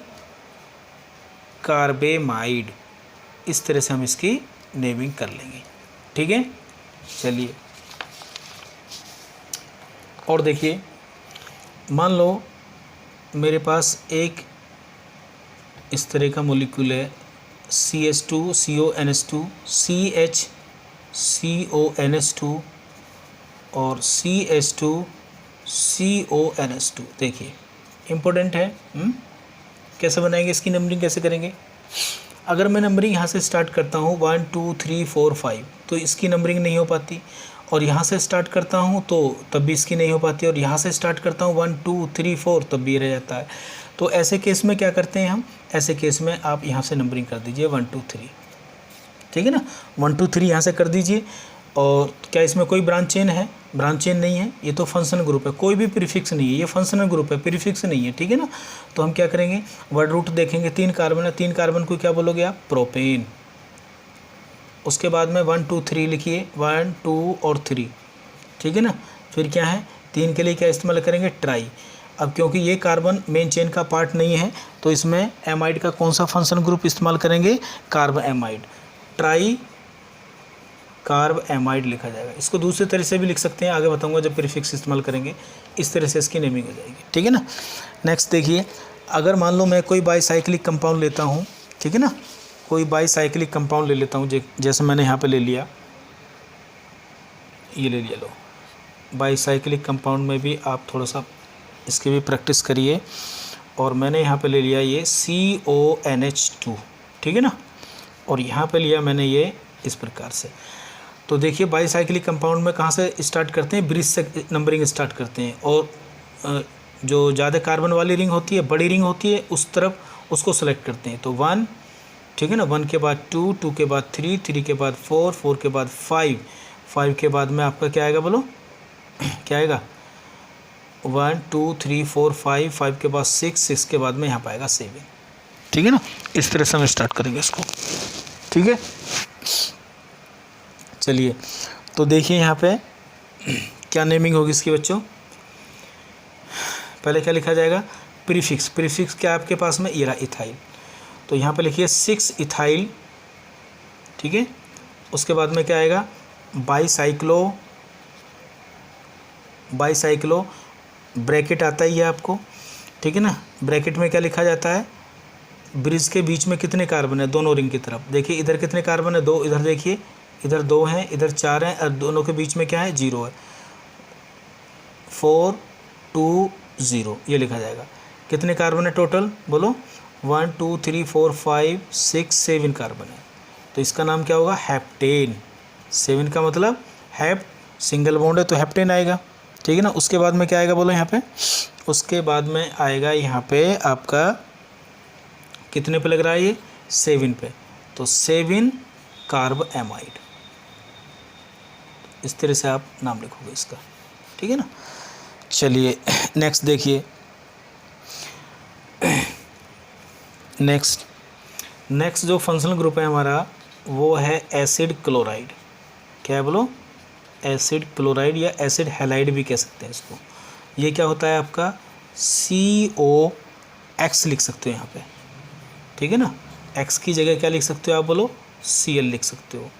कार्बेमाइड। इस तरह से हम इसकी नेमिंग कर लेंगे। ठीक है, चलिए और देखिए, मान लो मेरे पास एक इस तरह का मॉलिक्यूल है, CH2 CONH2 CH CONH2 और CH2 CONH2। देखिए इम्पोर्टेंट है। कैसे बनाएंगे इसकी नंबरिंग, कैसे करेंगे? अगर मैं नंबरिंग यहाँ से स्टार्ट करता हूँ 1 2 3 4 5, तो इसकी नंबरिंग नहीं हो पाती, और यहाँ से स्टार्ट करता हूँ तो तब भी इसकी नहीं हो पाती, और यहाँ से स्टार्ट करता हूँ 1 2 3 4 तब भी रह जाता है। तो ऐसे केस में क्या करते हैं हम, ऐसे केस में आप यहाँ से नंबरिंग कर दीजिए 1 2 3। ठीक है ना, 1 2 3 यहाँ से कर दीजिए। और क्या इसमें कोई ब्रांच चेन है? ब्रांच चेन नहीं है, ये तो फंक्शनल ग्रुप है, कोई भी प्रीफिक्स नहीं है, ये फंक्शनल ग्रुप है, प्रीफिक्स नहीं है। ठीक है ना, तो हम क्या करेंगे, वर्ड रूट देखेंगे, 3 कार्बन है, 3 कार्बन को क्या बोलोगे आप, प्रोपेन। उसके बाद में 1 2 3 लिखिए, 1 2 और 3। ठीक है ना, फिर क्या है, 3 के लिए क्या इस्तेमाल करेंगे, ट्राई। अब क्योंकि ये कार्बन मेन चेन का पार्ट नहीं है, तो इसमें एमाइड का कौन सा फंक्शनल ग्रुप इस्तेमाल करेंगे, carb amide. Try carb amide लिखा जाएगा। इसको दूसरे तरह से भी लिख सकते हैं, आगे बताऊंगा जब प्रीफिक्स इस्तेमाल करेंगे, इस तरह से इसकी नेमिंग हो जाएगी, ठीक है ना। नेक्स्ट देखिए, अगर मान लो मैं कोई बाईसाइक्लिक कंपाउंड लेता हूँ, ठीक है ना, कोई बाईसाइक्लिक कंपाउंड ले लेता हूँ, जैसे मैंने यहाँ पे ले लिया, ये ले लिया, लो बाईसाइक्लिक कंपाउंड में भी आप थोड़ा सा इसकी भी प्रैक्टिस करिए। और मैंने यहाँ पे ले लिया ये CONH2, ठीक है ना, और यहाँ पे लिया मैंने ये इस प्रकार से। तो देखिए बाईसाइक्लिक कंपाउंड में कहाँ से स्टार्ट करते हैं, ब्रिज से नंबरिंग स्टार्ट करते हैं, और जो ज़्यादा कार्बन वाली रिंग होती है, बड़ी रिंग होती है, उस तरफ उसको सेलेक्ट करते हैं। तो 1, ठीक है ना, 1 के बाद 2, 2 के बाद 3, 3 के बाद 4, 4 के बाद 5, 5 के बाद में आपका क्या आएगा, बोलो क्या आएगा, 1 2 3 4 5, 5 के बाद 6, 6 के बाद में यहाँ पाएगा 7, ठीक है ना। इस तरह से हम स्टार्ट करेंगे इसको, ठीक है। चलिए तो देखिए यहाँ पे क्या नेमिंग होगी इसकी बच्चों। पहले क्या लिखा जाएगा, प्रीफिक्स। प्रीफिक्स क्या आपके पास में, ये रहा इथाइल, तो यहाँ पे लिखिए 6 इथाइल, ठीक है। उसके बाद में क्या आएगा, बाईसाइक्लो, बाईसाइक्लो ब्रैकेट आता ही है आपको, ठीक है ना। ब्रैकेट में क्या लिखा जाता है, ब्रिज के बीच में कितने कार्बन है, दोनों रिंग की तरफ देखिए, इधर कितने कार्बन है, 2, इधर देखिए, इधर 2 हैं, इधर 4 हैं, और दोनों के बीच में क्या है, 0 है, 4 2 0, ये लिखा जाएगा। कितने कार्बन है टोटल, बोलो 1 2 3 4 5 6 7 कार्बन है, तो इसका नाम क्या होगा, हेप्टेन। 7 का मतलब हैप, सिंगल बॉन्ड है तो हेप्टेन आएगा, ठीक है ना। उसके बाद में क्या आएगा, बोलो यहाँ पे, उसके बाद में आएगा यहाँ पे आपका कितने पे लग रहा है ये, 7 पे, तो 7 कार्ब एमाइड, इस तरह से आप नाम लिखोगे इसका, ठीक है ना। चलिए नेक्स्ट देखिए, नेक्स्ट जो फंक्शनल ग्रुप है हमारा वो है एसिड क्लोराइड। क्या है बोलो, एसिड क्लोराइड या एसिड हैलाइड भी कह सकते हैं इसको। ये क्या होता है आपका, COX लिख सकते हो यहाँ पे, ठीक है ना। X की जगह क्या लिख सकते हो आप, बोलो Cl लिख सकते हो,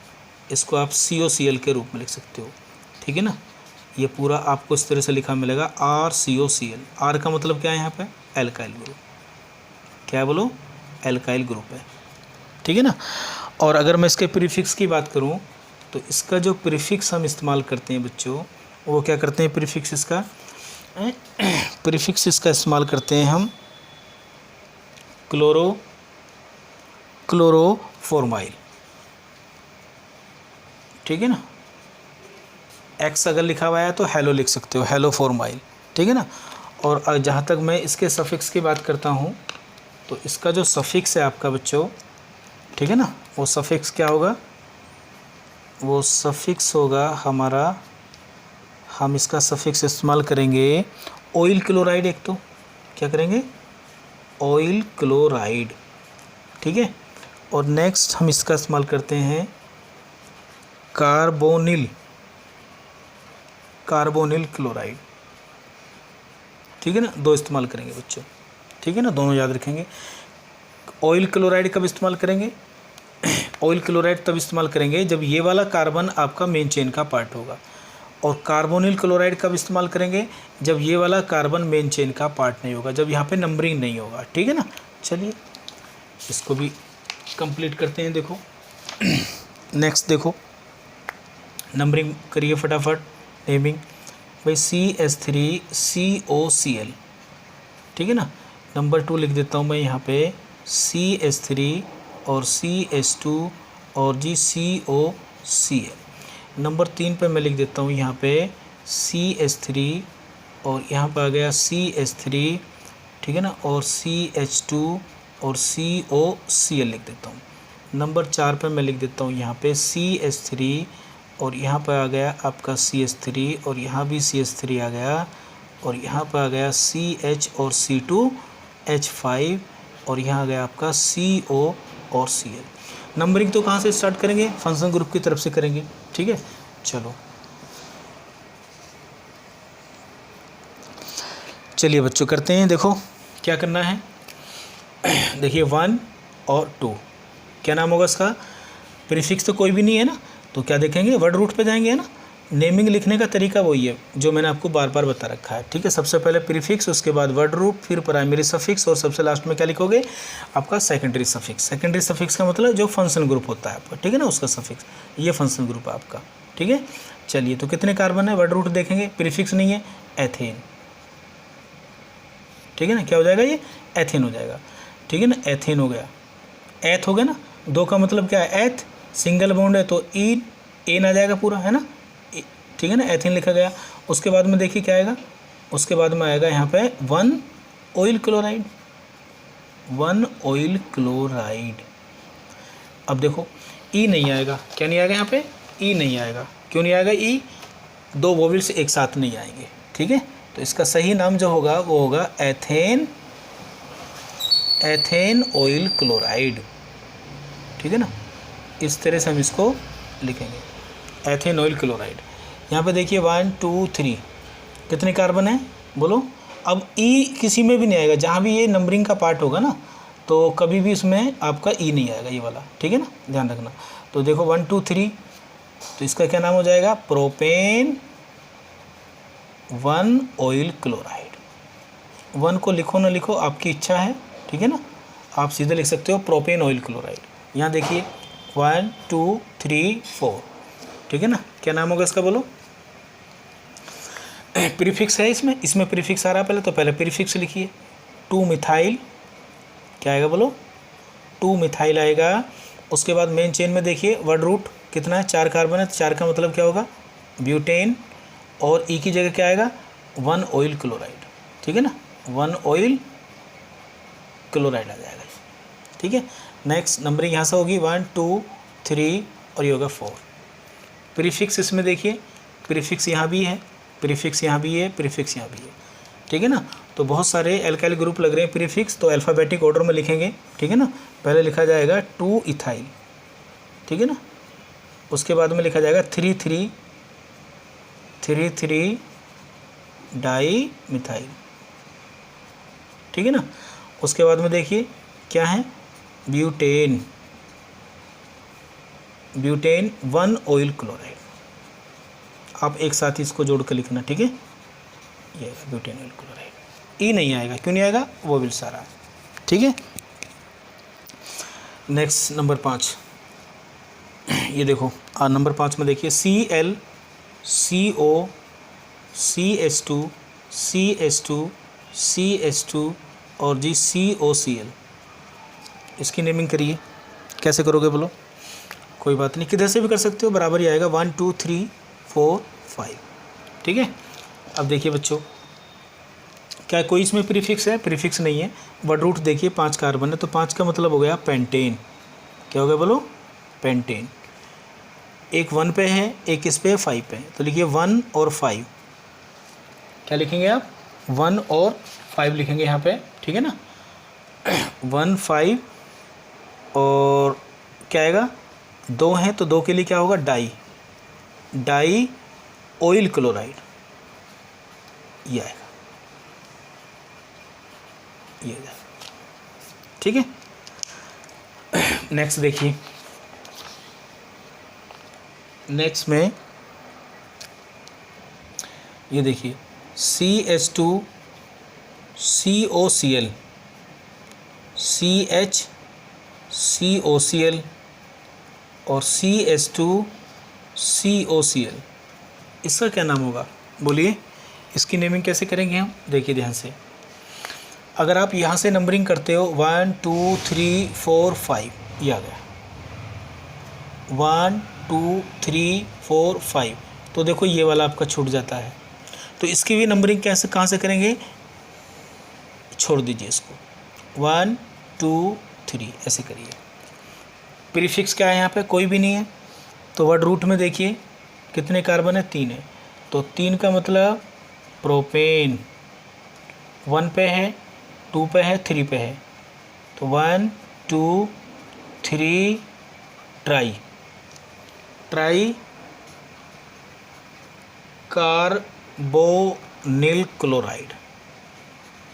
इसको आप COCl के रूप में लिख सकते हो, ठीक है ना। ये पूरा आपको इस तरह से लिखा मिलेगा RCOCl। R का मतलब क्या है यहाँ पे, एल्काइल ग्रुप, क्या बोलो, एल्काइल ग्रुप है, ठीक है ना। और अगर मैं इसके प्रीफिक्स की बात करूँ तो इसका जो प्रीफिक्स हम इस्तेमाल करते हैं बच्चों, वो क्या करते हैं, प्रीफिक्स इसका इस्तेमाल करते हैं हम क्लोरोफॉर्माइल, ठीक है ना। X अगर लिखा हुआ है तो हेलो लिख सकते हो, हेलोफॉर्माइल, ठीक है ना। और जहाँ तक मैं इसके सफिक्स की बात करता हूँ, तो इसका जो सफिक्स है आपका बच्चों, ठीक है ना, वो सफिक्स क्या होगा, वो सफिक्स होगा हमारा, हम इसका सफिक्स इस्तेमाल करेंगे ऑयल क्लोराइड। एक तो क्या करेंगे, ऑयल क्लोराइड, ठीक है। और नेक्स्ट हम इसका इस्तेमाल करते हैं कार्बोनिल क्लोराइड, ठीक है ना। 2 इस्तेमाल करेंगे बच्चों, ठीक है ना, दोनों याद रखेंगे। ऑयल क्लोराइड कब इस्तेमाल करेंगे, ऑयल क्लोराइड तब इस्तेमाल करेंगे जब ये वाला कार्बन आपका मेन चेन का पार्ट होगा। और कार्बोनिल क्लोराइड कब इस्तेमाल करेंगे, जब ये वाला कार्बन मेन चेन का पार्ट नहीं होगा, जब यहाँ पे नंबरिंग नहीं होगा, ठीक है ना। चलिए इसको भी कंप्लीट करते हैं। देखो नेक्स्ट देखो, नंबरिंग करिए फटाफट, नेमिंग भाई CH3COCl, ठीक है ना। नंबर 2 लिख देता हूँ मैं यहाँ पे CH3 और CH2 और जी COCl। नंबर 3 पे मैं लिख देता हूँ यहाँ पे CH3 और यहाँ पे आ गया CH3, ठीक है ना, और CH2 और COCl लिख देता हूँ। नंबर 4 पे मैं लिख देता हूँ यहाँ पे CH3 और यहाँ पे आ गया आपका CH3 और यहाँ भी CH3 आ गया और यहाँ पे आ गया CH और C2H5 और यहाँ आ गया आपका CO और Cl। नंबरिंग तो कहाँ से स्टार्ट करेंगे, फंक्शन ग्रुप की तरफ से करेंगे, ठीक है। चलो चलिए बच्चों करते हैं। देखो क्या करना है, देखिए 1 और 2 क्या नाम होगा इसका, प्रीफिक्स तो कोई भी नहीं है ना, तो क्या देखेंगे, वर्ड रूट पे जाएंगे, है ना। नेमिंग लिखने का तरीका वही है जो मैंने आपको बार बार बता रखा है, ठीक है। सबसे पहले प्रीफिक्स, उसके बाद वर्ड रूट, फिर प्राइमरी सफिक्स, और सबसे लास्ट में क्या लिखोगे, आपका सेकेंडरी सफिक्स। सेकेंडरी सफिक्स का मतलब जो फंक्शन ग्रुप होता है आपका, ठीक है ना, उसका सफिक्स, ये फंक्शन ग्रुप है आपका, ठीक है। चलिए, तो कितने कार्बन है, वर्ड रूट देखेंगे, प्रीफिक्स नहीं है, एथेन, ठीक है ना, क्या हो जाएगा ये, एथेन हो जाएगा, ठीक है ना, एथेन हो गया, एथ हो गया ना। 2 का मतलब क्या है, एथ, सिंगल बॉन्ड है तो ईन, एन आ जाएगा पूरा, है ना, ठीक है ना, एथेन लिखा गया। उसके बाद में देखिए क्या आएगा, उसके बाद में आएगा यहाँ पे 1 ऑयल क्लोराइड, 1 ऑयल क्लोराइड। अब देखो ई नहीं आएगा, क्या नहीं आएगा यहाँ पे, ई नहीं आएगा, क्यों नहीं आएगा, ई 2 वोवेल्स एक साथ नहीं आएंगे, ठीक है। तो इसका सही नाम जो होगा वो होगा एथेन, एथेन ऑयल क्लोराइड, ठीक है ना। इस तरह से हम इसको लिखेंगे, एथेन ऑयल क्लोराइड। यहाँ पे देखिए 1 2 3 कितने कार्बन है बोलो। अब ई किसी में भी नहीं आएगा, जहाँ भी ये नंबरिंग का पार्ट होगा ना, तो कभी भी इसमें आपका ई नहीं आएगा, ये वाला, ठीक है ना, ध्यान रखना। तो देखो 1 2 3, तो इसका क्या नाम हो जाएगा, प्रोपेन 1 ऑयल क्लोराइड। 1 को लिखो ना लिखो आपकी इच्छा है, ठीक है ना, आप सीधे लिख सकते हो प्रोपेन ऑयल क्लोराइड। यहाँ देखिए 1 2 3 4, ठीक है ना, क्या नाम होगा इसका बोलो। प्रीफिक्स है इसमें प्रीफिक्स आ रहा है पहले, तो पहले प्रीफिक्स लिखिए, 2 मिथाइल, क्या आएगा बोलो, 2 मिथाइल आएगा। उसके बाद मेन चेन में देखिए वर्ड रूट कितना है, 4 कार्बन है, तो 4 का मतलब क्या होगा, ब्यूटेन, और ई की जगह क्या आएगा, 1 ऑयल क्लोराइड, ठीक है ना, 1 ऑयल क्लोराइड आ जाएगा, ठीक है। नेक्स्ट नंबरिंग यहाँ से होगी 1 2 3 और ये होगा 4। प्रीफिक्स इसमें देखिए, प्रीफिक्स यहाँ भी है, प्रीफिक्स यहाँ भी है, प्रीफिक्स यहाँ भी है, ठीक है ना। तो बहुत सारे एल्काइल ग्रुप लग रहे हैं प्रीफिक्स, तो अल्फ़ाबेटिक ऑर्डर में लिखेंगे, ठीक है ना। पहले लिखा जाएगा 2 इथाइल, ठीक है ना, उसके बाद में लिखा जाएगा 3 3 डाई मिथाइल, ठीक है ना। उसके बाद में देखिए क्या है, ब्यूटेन 1 ऑयल क्लोराइड। आप एक साथ ही इसको जोड़ कर लिखना, ठीक है, ये ब्यूटेन ऑयल क्लोराइड। ई नहीं आएगा, क्यों नहीं आएगा, वो भी सारा, ठीक है। नेक्स्ट नंबर 5, ये देखो नंबर 5 में देखिए Cl CO CH2 CH2 CH2 और जी COCl। इसकी नेमिंग करिए, कैसे करोगे बोलो, कोई बात नहीं, किधर से भी कर सकते हो, बराबर ही आएगा, 1 2 3 4 5, ठीक है। अब देखिए बच्चों, क्या कोई इसमें प्रीफिक्स है, प्रीफिक्स नहीं है। वर्ड रूट देखिए 5 कार्बन है, तो 5 का मतलब हो गया पेंटेन, क्या हो गया बोलो, पेंटेन। एक 1 पे है, एक इस पे है 5 पे है, तो लिखिए 1 और 5, क्या लिखेंगे आप, 1 और 5 लिखेंगे यहाँ पे, ठीक है ना, 1 5, और क्या आएगा, 2 हैं तो 2 के लिए क्या होगा, डाई ऑयल क्लोराइड, ये आएगा, ये आएगा, ठीक है। नेक्स्ट देखिए, नेक्स्ट में ये देखिए CH2 COCl CH COCl और CH2 COCl, इसका क्या नाम होगा बोलिए। इसकी नेमिंग कैसे करेंगे हम, देखिए ध्यान से। अगर आप यहाँ से नंबरिंग करते हो 1 2 3 4 5, ये आ गया 1 2 3 4 5, तो देखो ये वाला आपका छूट जाता है, तो इसकी भी नंबरिंग कैसे, कहाँ से करेंगे, छोड़ दीजिए इसको, 1 2 3 ऐसे करिए। प्रीफिक्स क्या है यहाँ पे, कोई भी नहीं है, तो वर्ड रूट में देखिए कितने कार्बन है, 3 है, तो 3 का मतलब प्रोपेन, 1 पे है, 2 पे है, 3 पे है, तो 1 2 3 ट्राई कार्बोनिल क्लोराइड,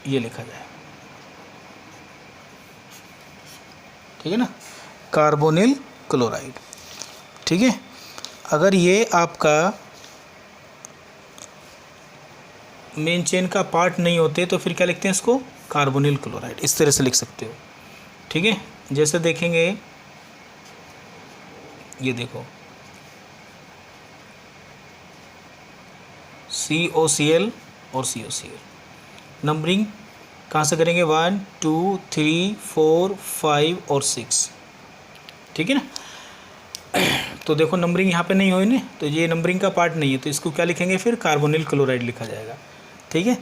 ये लिखा जाए, ठीक है ना, कार्बोनिल क्लोराइड, ठीक है। अगर ये आपका मेन चेन का पार्ट नहीं होते तो फिर क्या लिखते हैं इसको, कार्बोनिल क्लोराइड, इस तरह से लिख सकते हो। ठीक है, जैसे देखेंगे ये देखो COCl और COCl, नंबरिंग कहाँ से करेंगे, 1 2 3 4 5 और 6। ठीक है ना, तो देखो नंबरिंग यहाँ पे नहीं हुई ना, तो ये नंबरिंग का पार्ट नहीं है, तो इसको क्या लिखेंगे फिर, कार्बोनिल क्लोराइड लिखा जाएगा। ठीक है,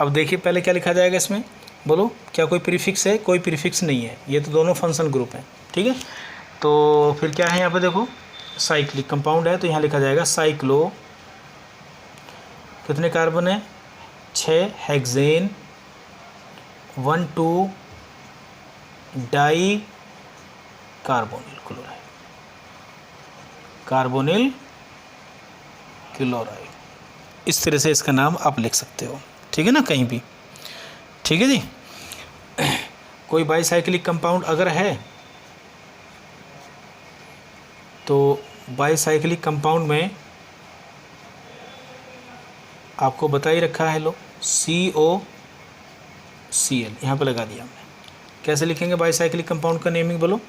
अब देखिए पहले क्या लिखा जाएगा इसमें, बोलो क्या कोई प्रीफिक्स है, कोई प्रीफिक्स नहीं है, ये तो दोनों फंक्शन ग्रुप हैं। ठीक है, तो फिर क्या है यहाँ पे देखो, साइक्लिक कंपाउंड है तो यहाँ लिखा जाएगा साइक्लो, कितने कार्बन है 6, hexane 1 2 di carbonyl chloride, carbonyl chloride, इस तरह से इसका नाम आप लिख सकते हो। ठीक है ना, कहीं भी। ठीक है जी, कोई बाईसाइक्लिक कंपाउंड अगर है तो बाईसाइक्लिक कंपाउंड में आपको बता ही रखा है, लो COCl यहाँ पे लगा दिया हमने। कैसे लिखेंगे बाईसाइक्लिक कंपाउंड का नेमिंग, बोलो।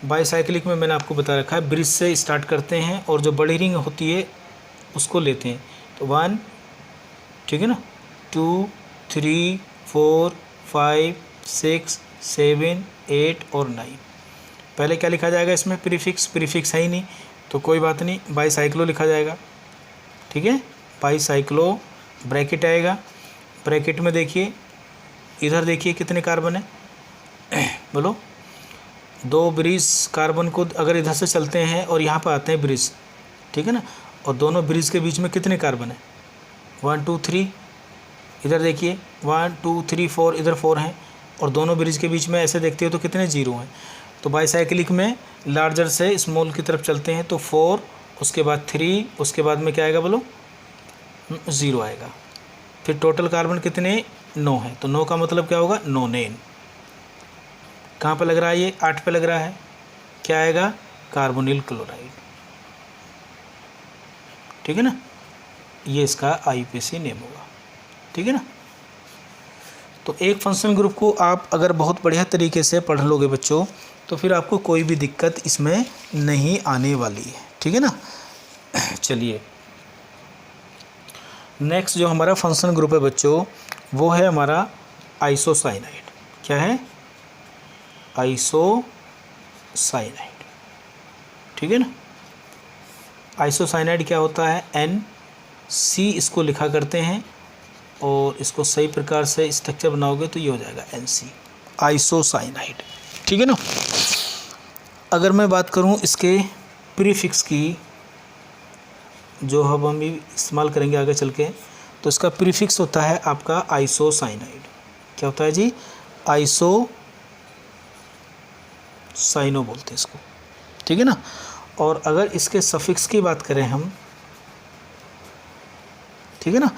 बाईसाइक्लिक में मैंने आपको बता रखा है, ब्रिज से स्टार्ट करते हैं और जो बड़ी रिंग होती है उसको लेते हैं, तो 1, ठीक है ना, 2 3 4 5 6 7 8 और 9। पहले क्या लिखा जाएगा इसमें, प्रीफिक्स है ही नहीं तो कोई बात नहीं, बाईसाइक्लो लिखा जाएगा। ठीक है, बाईसाइक्लो, ब्रैकेट आएगा, ब्रैकेट में देखिए इधर देखिए कितने कार्बन है, बोलो। 2 ब्रिज कार्बन को अगर इधर से चलते हैं और यहाँ पर आते हैं ब्रिज, ठीक है ना, और दोनों ब्रिज के बीच में कितने कार्बन है, 1 2 3, इधर देखिए 1 2 3 4, इधर 4 हैं, और दोनों ब्रिज के बीच में ऐसे देखते हो तो कितने 0 हैं। तो बाईसाइक्लिक में लार्जर से स्मॉल की तरफ चलते हैं तो 4, उसके बाद 3, उसके बाद में क्या आएगा बोलो, 0 आएगा। फिर टोटल कार्बन कितने, 9 है, तो 9 का मतलब क्या होगा, नोनेन। कहाँ पे लग रहा है ये, 8 पे लग रहा है, क्या आएगा, कार्बोनिल क्लोराइड। ठीक है ना, ये इसका IUPAC नेम होगा। ठीक है ना, तो एक फंक्शन ग्रुप को आप अगर बहुत बढ़िया तरीके से पढ़ लोगे बच्चों तो फिर आपको कोई भी दिक्कत इसमें नहीं आने वाली है। ठीक है ना, चलिए नेक्स्ट जो हमारा फंक्शन ग्रुप है बच्चों वो है हमारा आइसोसाइनाइड। क्या है, आइसोसाइनाइड। ठीक है ना, आइसोसाइनाइड क्या होता है, NC इसको लिखा करते हैं और इसको सही प्रकार से स्ट्रक्चर बनाओगे तो ये हो जाएगा NC, आइसोसाइनाइड। ठीक है ना, अगर मैं बात करूं इसके प्रीफिक्स की, जो हम भी इस्तेमाल करेंगे आगे चल के, तो इसका प्रीफिक्स होता है आपका आइसोसाइनाइड। क्या होता है जी, आइसोसाइनो बोलते हैं इसको। ठीक है ना, और अगर इसके सफिक्स की बात करें हम, ठीक है ना,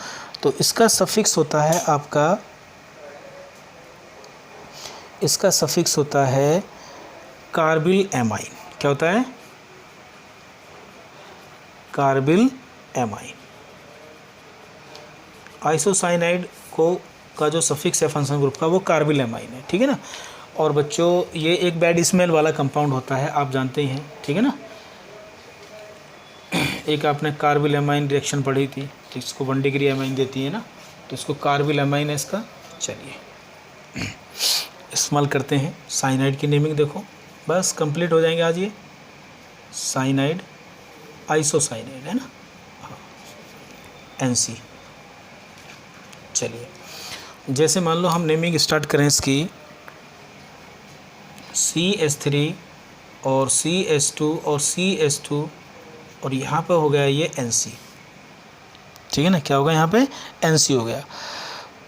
तो इसका सफिक्स होता है आपका, इसका सफिक्स होता है कार्बिल एमाइन। क्या होता है, कार्बिल एमाइन। आइसोसाइनाइड को का जो सफिक्स है फंक्शन ग्रुप का वो कार्बिल एमाइन है। ठीक है ना, और बच्चों ये एक बैड स्मेल वाला कंपाउंड होता है, आप जानते ही हैं। ठीक है ना, एक आपने कार्बिल एमाइन रिएक्शन पढ़ी थी, तो इसको 1 डिग्री एमाइन देती है ना, तो इसको कार्बिल एमाइन है इसका। चलिए इस्तेमाल करते हैं साइनाइड की नेमिंग, देखो बस कंप्लीट हो जाएंगे आज ये। साइनाइड, आइसोसाइनाइड है ना, NC। चलिए जैसे मान लो हम नेमिंग स्टार्ट करें इसकी, CH3 और CH2 और CH2 और यहाँ पे हो गया ये NC। ठीक है ना, क्या होगा यहाँ पे, NC हो गया।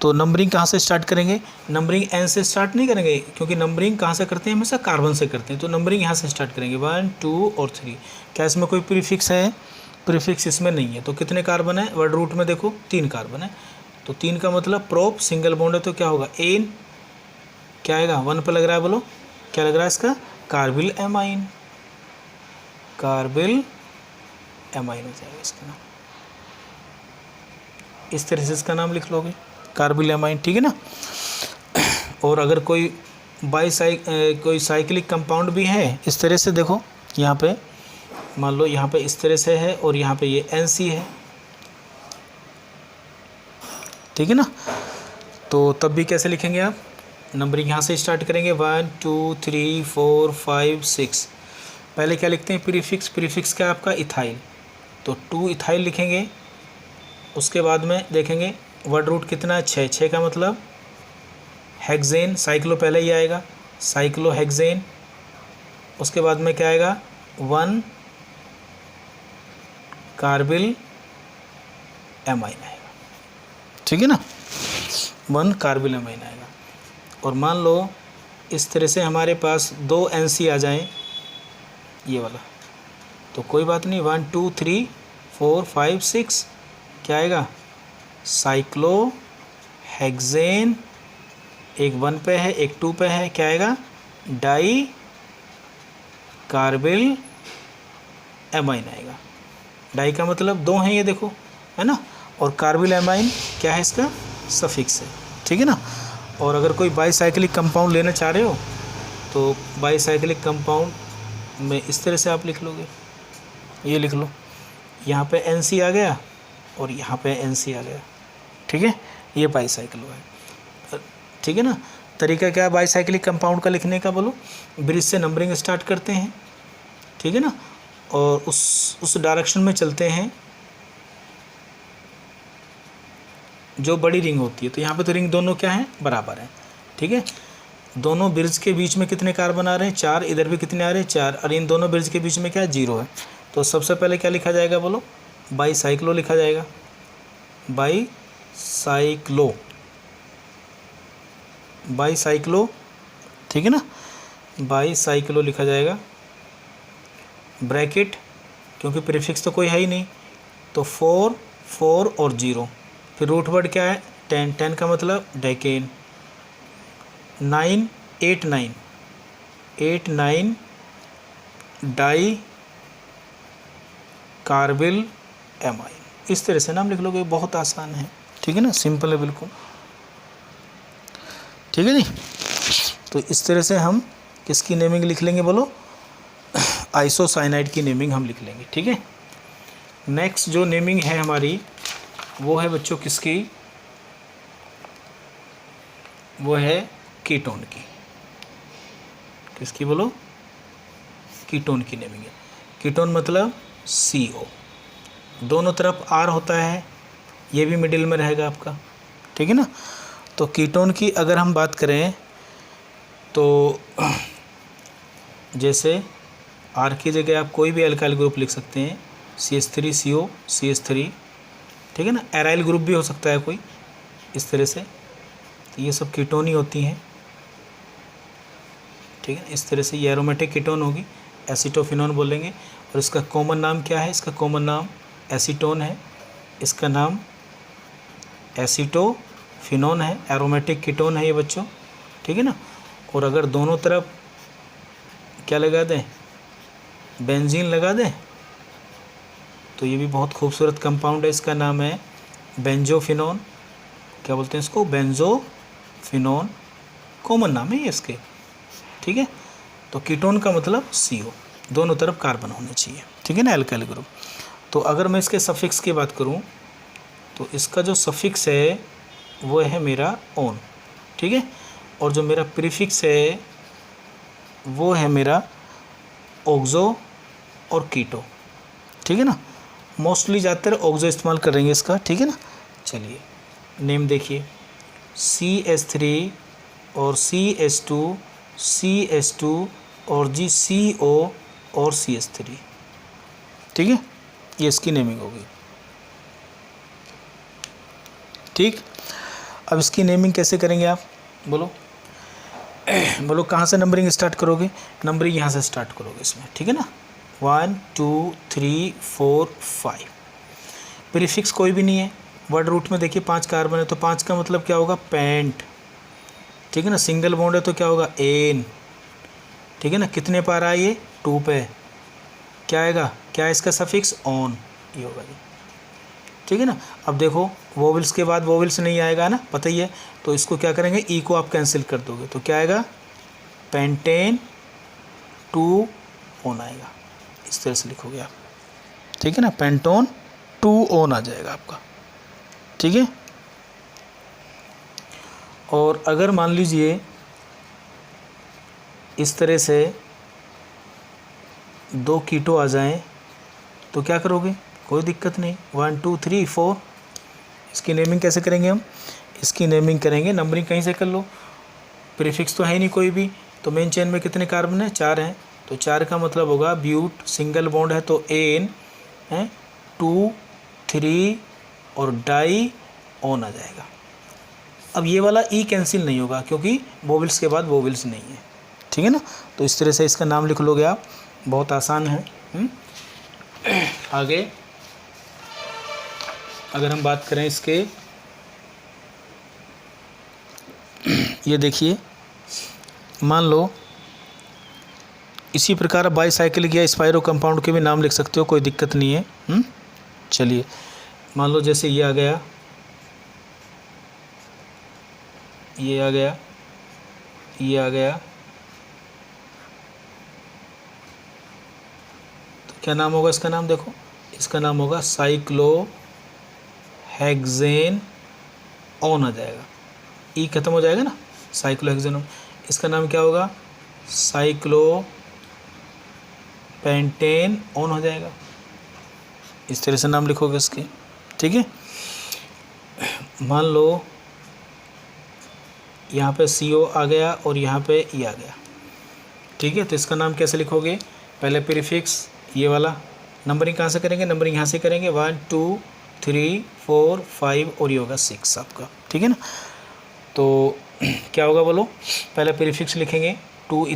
तो नंबरिंग कहाँ से स्टार्ट करेंगे, नंबरिंग N से स्टार्ट नहीं करेंगे, क्योंकि नंबरिंग कहाँ से करते हैं, हमेशा कार्बन से करते हैं। तो नंबरिंग यहाँ से स्टार्ट करेंगे 1 2 और 3। क्या इसमें कोई प्रीफिक्स है, प्रीफिक्स इसमें नहीं है। तो कितने कार्बन है, वर्ड रूट में देखो 3 कार्बन है, तो 3 का मतलब प्रोप, सिंगल बॉन्ड है तो क्या होगा, एन। क्या आएगा, 1 पे लग रहा है, बोलो क्या लग रहा है इसका, कार्बिल एमाइन, कार्बिल एमाइन हो जाएगा इसका नाम। इस तरह से इसका नाम लिख लोगे, कार्बिल एमाइन, ठीक है ना। और अगर कोई कोई साइक्लिक कंपाउंड भी है इस तरह से, देखो यहाँ पे मान लो यहाँ पे इस तरह से है और यहाँ पे ये NC है, ठीक है ना। तो तब भी कैसे लिखेंगे आप, नंबरिंग यहाँ से स्टार्ट करेंगे 1 2 3 4 5 6। पहले क्या लिखते हैं, प्रीफिक्स। प्रीफिक्स क्या आपका इथाइल, तो 2 इथाइल लिखेंगे। उसके बाद में देखेंगे वर्ड रूट कितना है, 6। 6 का मतलब हेक्सेन, साइक्लो पहले ही आएगा, साइक्लो हेक्सेन। उसके बाद में क्या आएगा, 1 कार्बिल एमाइन आएगा, ठीक है ना, 1 कार्बिल एमाइन आएगा। और मान लो इस तरह से हमारे पास 2 NC आ जाएं, ये वाला, तो कोई बात नहीं, 1 2 3 4 5 6 क्या आएगा, साइक्लो हेक्सेन। एक 1 पे है, एक 2 पे है, क्या आएगा, डाई कार्बिल एमाइन आएगा। डाई का मतलब 2 हैं ये देखो, है ना। और कार्बिल एमाइन क्या है, इसका सफिक्स है, ठीक है ना। और अगर कोई बाईसाइक्लिक कंपाउंड लेना चाह रहे हो तो बाईसाइक्लिक कंपाउंड में इस तरह से आप लिख लोगे, ये लिख लो, यहाँ पे NC आ गया और यहाँ पे NC आ गया, ठीक है, ये बाईसाइक्लो है, ठीक है ना। तरीका क्या है बाईसाइक्लिक कंपाउंड का लिखने का, बोलो। ब्रिज से नंबरिंग स्टार्ट करते हैं, ठीक है ना, और उस डायरेक्शन में चलते हैं जो बड़ी रिंग होती है। तो यहाँ पे तो रिंग दोनों क्या है, बराबर है, ठीक है। दोनों ब्रिज के बीच में कितने कार्बन आ रहे हैं, 4। इधर भी कितने आ रहे हैं, 4। और इन दोनों ब्रिज के बीच में क्या है, 0 है। तो सबसे पहले क्या लिखा जाएगा, बोलो, बाईसाइक्लो लिखा जाएगा, बाईसाइक्लो, बाईसाइक्लो, ठीक है ना, बाईसाइक्लो लिखा जाएगा। ब्रैकेट, क्योंकि प्रीफिक्स तो कोई है ही नहीं, तो 4 4 और 0। फिर रूट वर्ड क्या है, 10। 10 का मतलब डेकेन। 9 8 9 8 9 die carbyl amine. इस तरह से नाम लिख लोगे, बहुत आसान है, ठीक है ना, सिंपल है बिल्कुल, ठीक है नहीं। तो इस तरह से हम किसकी नेमिंग लिख लेंगे, बोलो, आइसोसाइनाइड की नेमिंग हम लिख लेंगे, ठीक है। नेक्स्ट जो नेमिंग है हमारी वो है बच्चों किसकी, वो है कीटोन की। किसकी, बोलो, कीटोन की नेमिंग है। कीटोन मतलब CO, दोनों तरफ R होता है, ये भी मिडिल में रहेगा आपका, ठीक है ना। तो कीटोन की अगर हम बात करें तो जैसे R की जगह आप कोई भी अल्काइल ग्रुप लिख सकते हैं, CH3CO CH3, ठीक है ना। एराइल ग्रुप भी हो सकता है कोई, इस तरह से। तो ये सब कीटोन ही होती हैं, ठीक है। इस तरह से ये एरोमेटिक कीटोन होगी, एसीटोफिनोन बोलेंगे। और इसका कॉमन नाम क्या है, इसका कॉमन नाम एसीटोन है, इसका नाम एसीटोफिनोन है, एरोमेटिक कीटोन है ये बच्चों, ठीक है ना। और अगर दोनों तरफ क्या लगा दें, बेंजीन लगा दें, तो ये भी बहुत खूबसूरत कंपाउंड है, इसका नाम है बेंजोफिनोन। क्या बोलते हैं इसको, बेंजोफिनोन, कॉमन नाम है ये इसके, ठीक है। तो कीटोन का मतलब CO, दोनों तरफ कार्बन होने चाहिए, ठीक है ना, अल्काइल ग्रुप। तो अगर मैं इसके सफिक्स की बात करूं तो इसका जो सफिक्स है वो है मेरा ओन, ठीक है। और जो मेरा प्रीफिक्स है वो है मेरा ऑक्सो और कीटो, ठीक है ना। मोस्टली ज़्यादातर ऑक्सो इस्तेमाल करेंगे इसका, ठीक है ना। चलिए नेम देखिए, CH3 और CH2 CH2 और CO और CH3, ठीक है, ये इसकी नेमिंग होगी, ठीक। अब इसकी नेमिंग कैसे करेंगे आप, बोलो, बोलो कहाँ से नंबरिंग स्टार्ट करोगे, नंबरिंग यहाँ से स्टार्ट करोगे इसमें, ठीक है ना। 1 2 3 4 5। प्रीफिक्स कोई भी नहीं है, वर्ड रूट में देखिए 5 कार्बन है, तो 5 का मतलब क्या होगा, पेंट, ठीक है ना। सिंगल बॉन्ड है तो क्या होगा, एन, ठीक है ना। कितने पर आ, ये 2 पे, क्या आएगा, क्या है इसका सफिक्स, ऑन, ये होगा ये, ठीक है ना। अब देखो वोवेल्स के बाद वोवेल्स नहीं आएगा ना, पता ही है, तो इसको क्या करेंगे, ई को आप कैंसिल कर दोगे तो क्या आएगा, पेंटेन टू ओन आएगा, इस तरह से लिखोगे आप, ठीक है ना, पेंटोन टू ओन आ जाएगा आपका, ठीक है। और अगर मान लीजिए इस तरह से 2 कीटो आ जाएं तो क्या करोगे, कोई दिक्कत नहीं, 1 2 3 4, इसकी नेमिंग कैसे करेंगे हम, इसकी नेमिंग करेंगे, नंबरिंग कहीं से कर लो, प्रीफिक्स तो है नहीं कोई भी, तो मेन चेन में कितने कार्बन है, 4 हैं, तो 4 का मतलब होगा ब्यूट, सिंगल बॉन्ड है तो एन है, 2 3 और डाई ऑन आ जाएगा। अब ये वाला ई कैंसिल नहीं होगा क्योंकि वोवेल्स के बाद वोवेल्स नहीं है, ठीक है ना। तो इस तरह से इसका नाम लिख लोगे आप, बहुत आसान है। आगे अगर हम बात करें इसके, ये देखिए मान लो इसी प्रकार बाईसाइकिल या स्पाइरो कंपाउंड के भी नाम लिख सकते हो, कोई दिक्कत नहीं है। चलिए मान लो जैसे ये आ गया, ये आ गया, ये आ गया, तो क्या नाम होगा इसका, नाम देखो, इसका नाम होगा साइक्लोहेक्सेन ऑन आ जाएगा, ई खत्म हो जाएगा ना, साइक्लोहेक्सेन ऑन, इसका नाम क्या होगा, साइक्लोपेंटेन ऑन हो जाएगा, इस तरह से नाम लिखोगे इसके, ठीक है। मान लो यहाँ पे CO आ गया और यहाँ पे E आ गया, ठीक है, तो इसका नाम कैसे लिखोगे, पहले प्रीफिक्स ये वाला, नंबरिंग कहाँ से करेंगे, नंबरिंग यहाँ से करेंगे, 1 2 3 4 5 और ये होगा 6 आपका, ठीक है ना। तो क्या होगा बोलो, पहले प्रीफिक्स लिखेंगे 2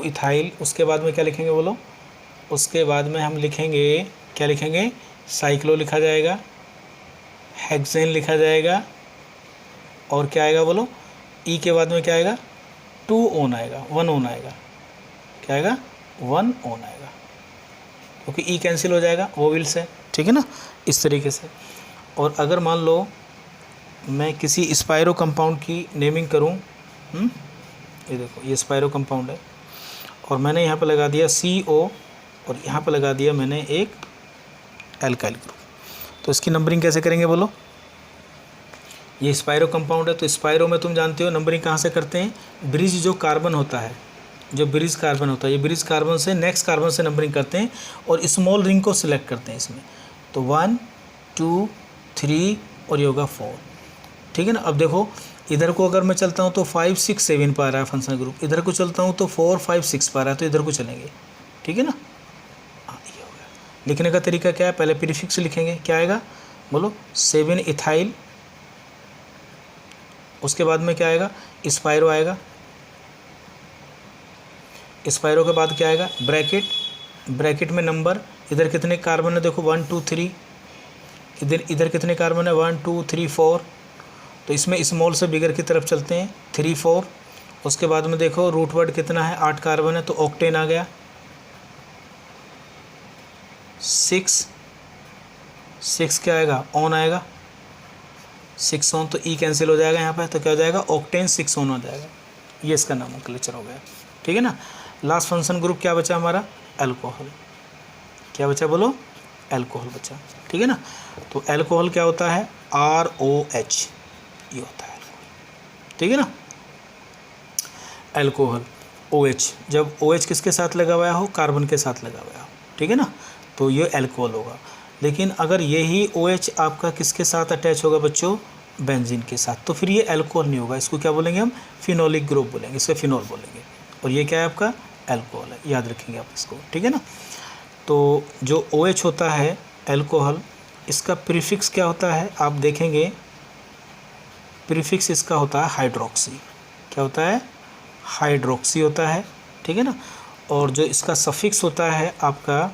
इथाइल, उसके बाद में क्या लिखेंगे बोलो, उसके बाद में हम लिखेंगे, क्या लिखेंगे, साइक्लो लिखा जाएगा, हेक्सेन लिखा जाएगा, और क्या आएगा बोलो, ई के बाद में क्या आएगा, 2 ओन आएगा, 1 ओन आएगा, क्या आएगा, 1 ओन आएगा, क्योंकि ई कैंसिल हो जाएगा वोवेल से, ठीक है ना, इस तरीके से। और अगर मान लो मैं किसी स्पाइरो कंपाउंड की नेमिंग करूं, ये देखो ये स्पाइरो कंपाउंड है और मैंने यहाँ पे लगा दिया CO और यहाँ पे लगा दिया मैंने एक एल्काइल ग्रुप, तो इसकी नंबरिंग कैसे करेंगे बोलो, ये स्पाइरो कंपाउंड है तो स्पाइरो में तुम जानते हो नंबरिंग कहाँ से करते हैं, ब्रिज जो कार्बन होता है, जो ब्रिज कार्बन होता है, ये ब्रिज कार्बन से नेक्स्ट कार्बन से नंबरिंग करते हैं और स्मॉल रिंग को सिलेक्ट करते हैं इसमें, तो 1 2 3 और ये होगा 4, ठीक है ना। अब देखो इधर को अगर मैं चलता हूँ तो 5 6 7 पर आ रहा है फंक्शनल ग्रुप, इधर को चलता हूँ तो 4 5 6 पर आ रहा है, तो इधर को चलेंगे, ठीक है ना। हाँ ये हो गया, लिखने का तरीका क्या है, पहले प्रीफिक्स लिखेंगे, क्या आएगा बोलो, 7 इथाइल, उसके बाद में क्या आएगा, स्पाइरो आएगा, स्पाइरो के बाद क्या आएगा, ब्रैकेट, ब्रैकेट में नंबर, इधर कितने कार्बन है देखो 1 2 3, इधर कितने कार्बन है 1 2 3 4, तो इसमें स्मॉल से बिगर की तरफ चलते हैं 3 4, उसके बाद में देखो रूट वर्ड कितना है 8 कार्बन है तो ऑक्टेन आ गया, 6 क्या आएगा, ऑन आएगा, 6 ऑन, तो ई कैंसिल हो जाएगा यहाँ पे, तो क्या हो जाएगा, ऑक्टेन 6 ऑन हो जाएगा, ये इसका नोमेनक्लेचर हो गया, ठीक है ना। लास्ट फंक्शन ग्रुप क्या बचा हमारा, अल्कोहल, क्या बचा बोलो, अल्कोहल बचा, ठीक है ना। तो अल्कोहल क्या होता है, ROH ये होता है, ठीक है ना, अल्कोहल OH, जब OH किसके साथ लगा हुआ हो, कार्बन के साथ लगा हुआ हो, ठीक है ना, तो ये अल्कोहल होगा। लेकिन अगर यही OH आपका किसके साथ अटैच होगा बच्चों, बेंजीन के साथ, तो फिर ये अल्कोहल नहीं होगा, इसको क्या बोलेंगे हम, फिनोलिक ग्रुप बोलेंगे, इसका फिनोल बोलेंगे, और ये क्या है आपका अल्कोहल है, याद रखेंगे आप इसको, ठीक है ना। तो जो OH होता है अल्कोहल, इसका प्रीफिक्स क्या होता है आप देखेंगे, प्रीफिक्स इसका होता है हाइड्रोक्सी, क्या होता है, हाइड्रोक्सी होता है, ठीक है ना। और जो इसका सफिक्स होता है आपका,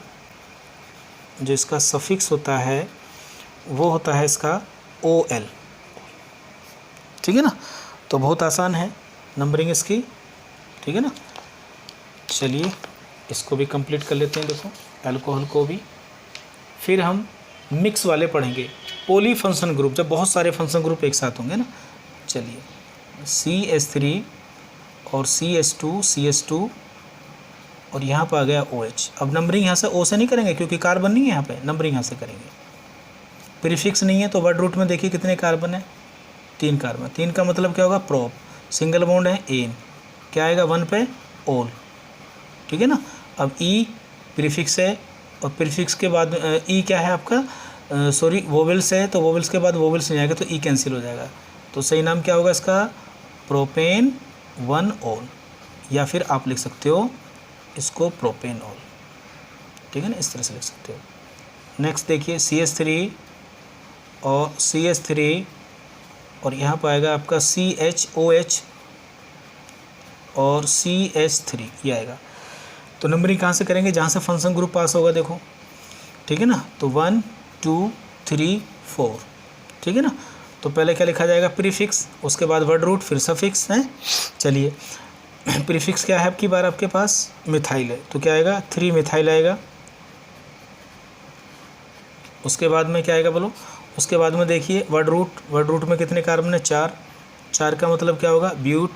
जो इसका सफिक्स होता है वो होता है इसका OL, ठीक है ना। तो बहुत आसान है नंबरिंग इसकी, ठीक है ना। चलिए इसको भी कंप्लीट कर लेते हैं। देखो अल्कोहल को भी। फिर हम मिक्स वाले पढ़ेंगे, पॉली फंक्शन ग्रुप, जब बहुत सारे फंक्शन ग्रुप एक साथ होंगे ना। चलिए CH3 और CH2 और यहाँ पर आ गया OH। अब नंबरिंग यहाँ से O से नहीं करेंगे क्योंकि कार्बन नहीं है यहाँ पे, नंबरिंग यहाँ से करेंगे। प्रीफिक्स नहीं है तो वर्ड रूट में देखिए कितने कार्बन है, 3 कार्बन। 3 का मतलब क्या होगा, प्रोप। सिंगल बॉन्ड है एन, क्या आएगा 1 पे ऑल, ठीक है ना। अब E प्रीफिक्स है और प्रीफिक्स के बाद E क्या है आपका, सॉरी वोवेल्स है, तो वोवेल्स के बाद वोवेल्स नहीं आएगा तो E कैंसिल हो जाएगा। तो सही नाम क्या होगा इसका, प्रोपेन 1 ऑल, या फिर आप लिख सकते हो इसको प्रोपेन ऑल, ठीक है ना, इस तरह से लिख सकते हो। नेक्स्ट देखिए CH3 और यहाँ पर आएगा आपका CHOH और CH3, ये आएगा। तो नंबरिंग कहाँ से करेंगे, जहाँ से फंक्शन ग्रुप पास होगा, देखो ठीक है ना। तो 1 2 3 4, ठीक है ना। तो पहले क्या लिखा जाएगा, प्रीफिक्स, उसके बाद वर्ड रूट, फिर सफिक्स है। चलिए प्रीफिक्स क्या है आपकी बार, आपके पास मिथाइल है तो क्या आएगा 3 मिथाइल आएगा। उसके बाद में क्या आएगा बोलो, उसके बाद में देखिए वर्ड रूट में कितने कार्बन है, 4 का मतलब क्या होगा ब्यूट,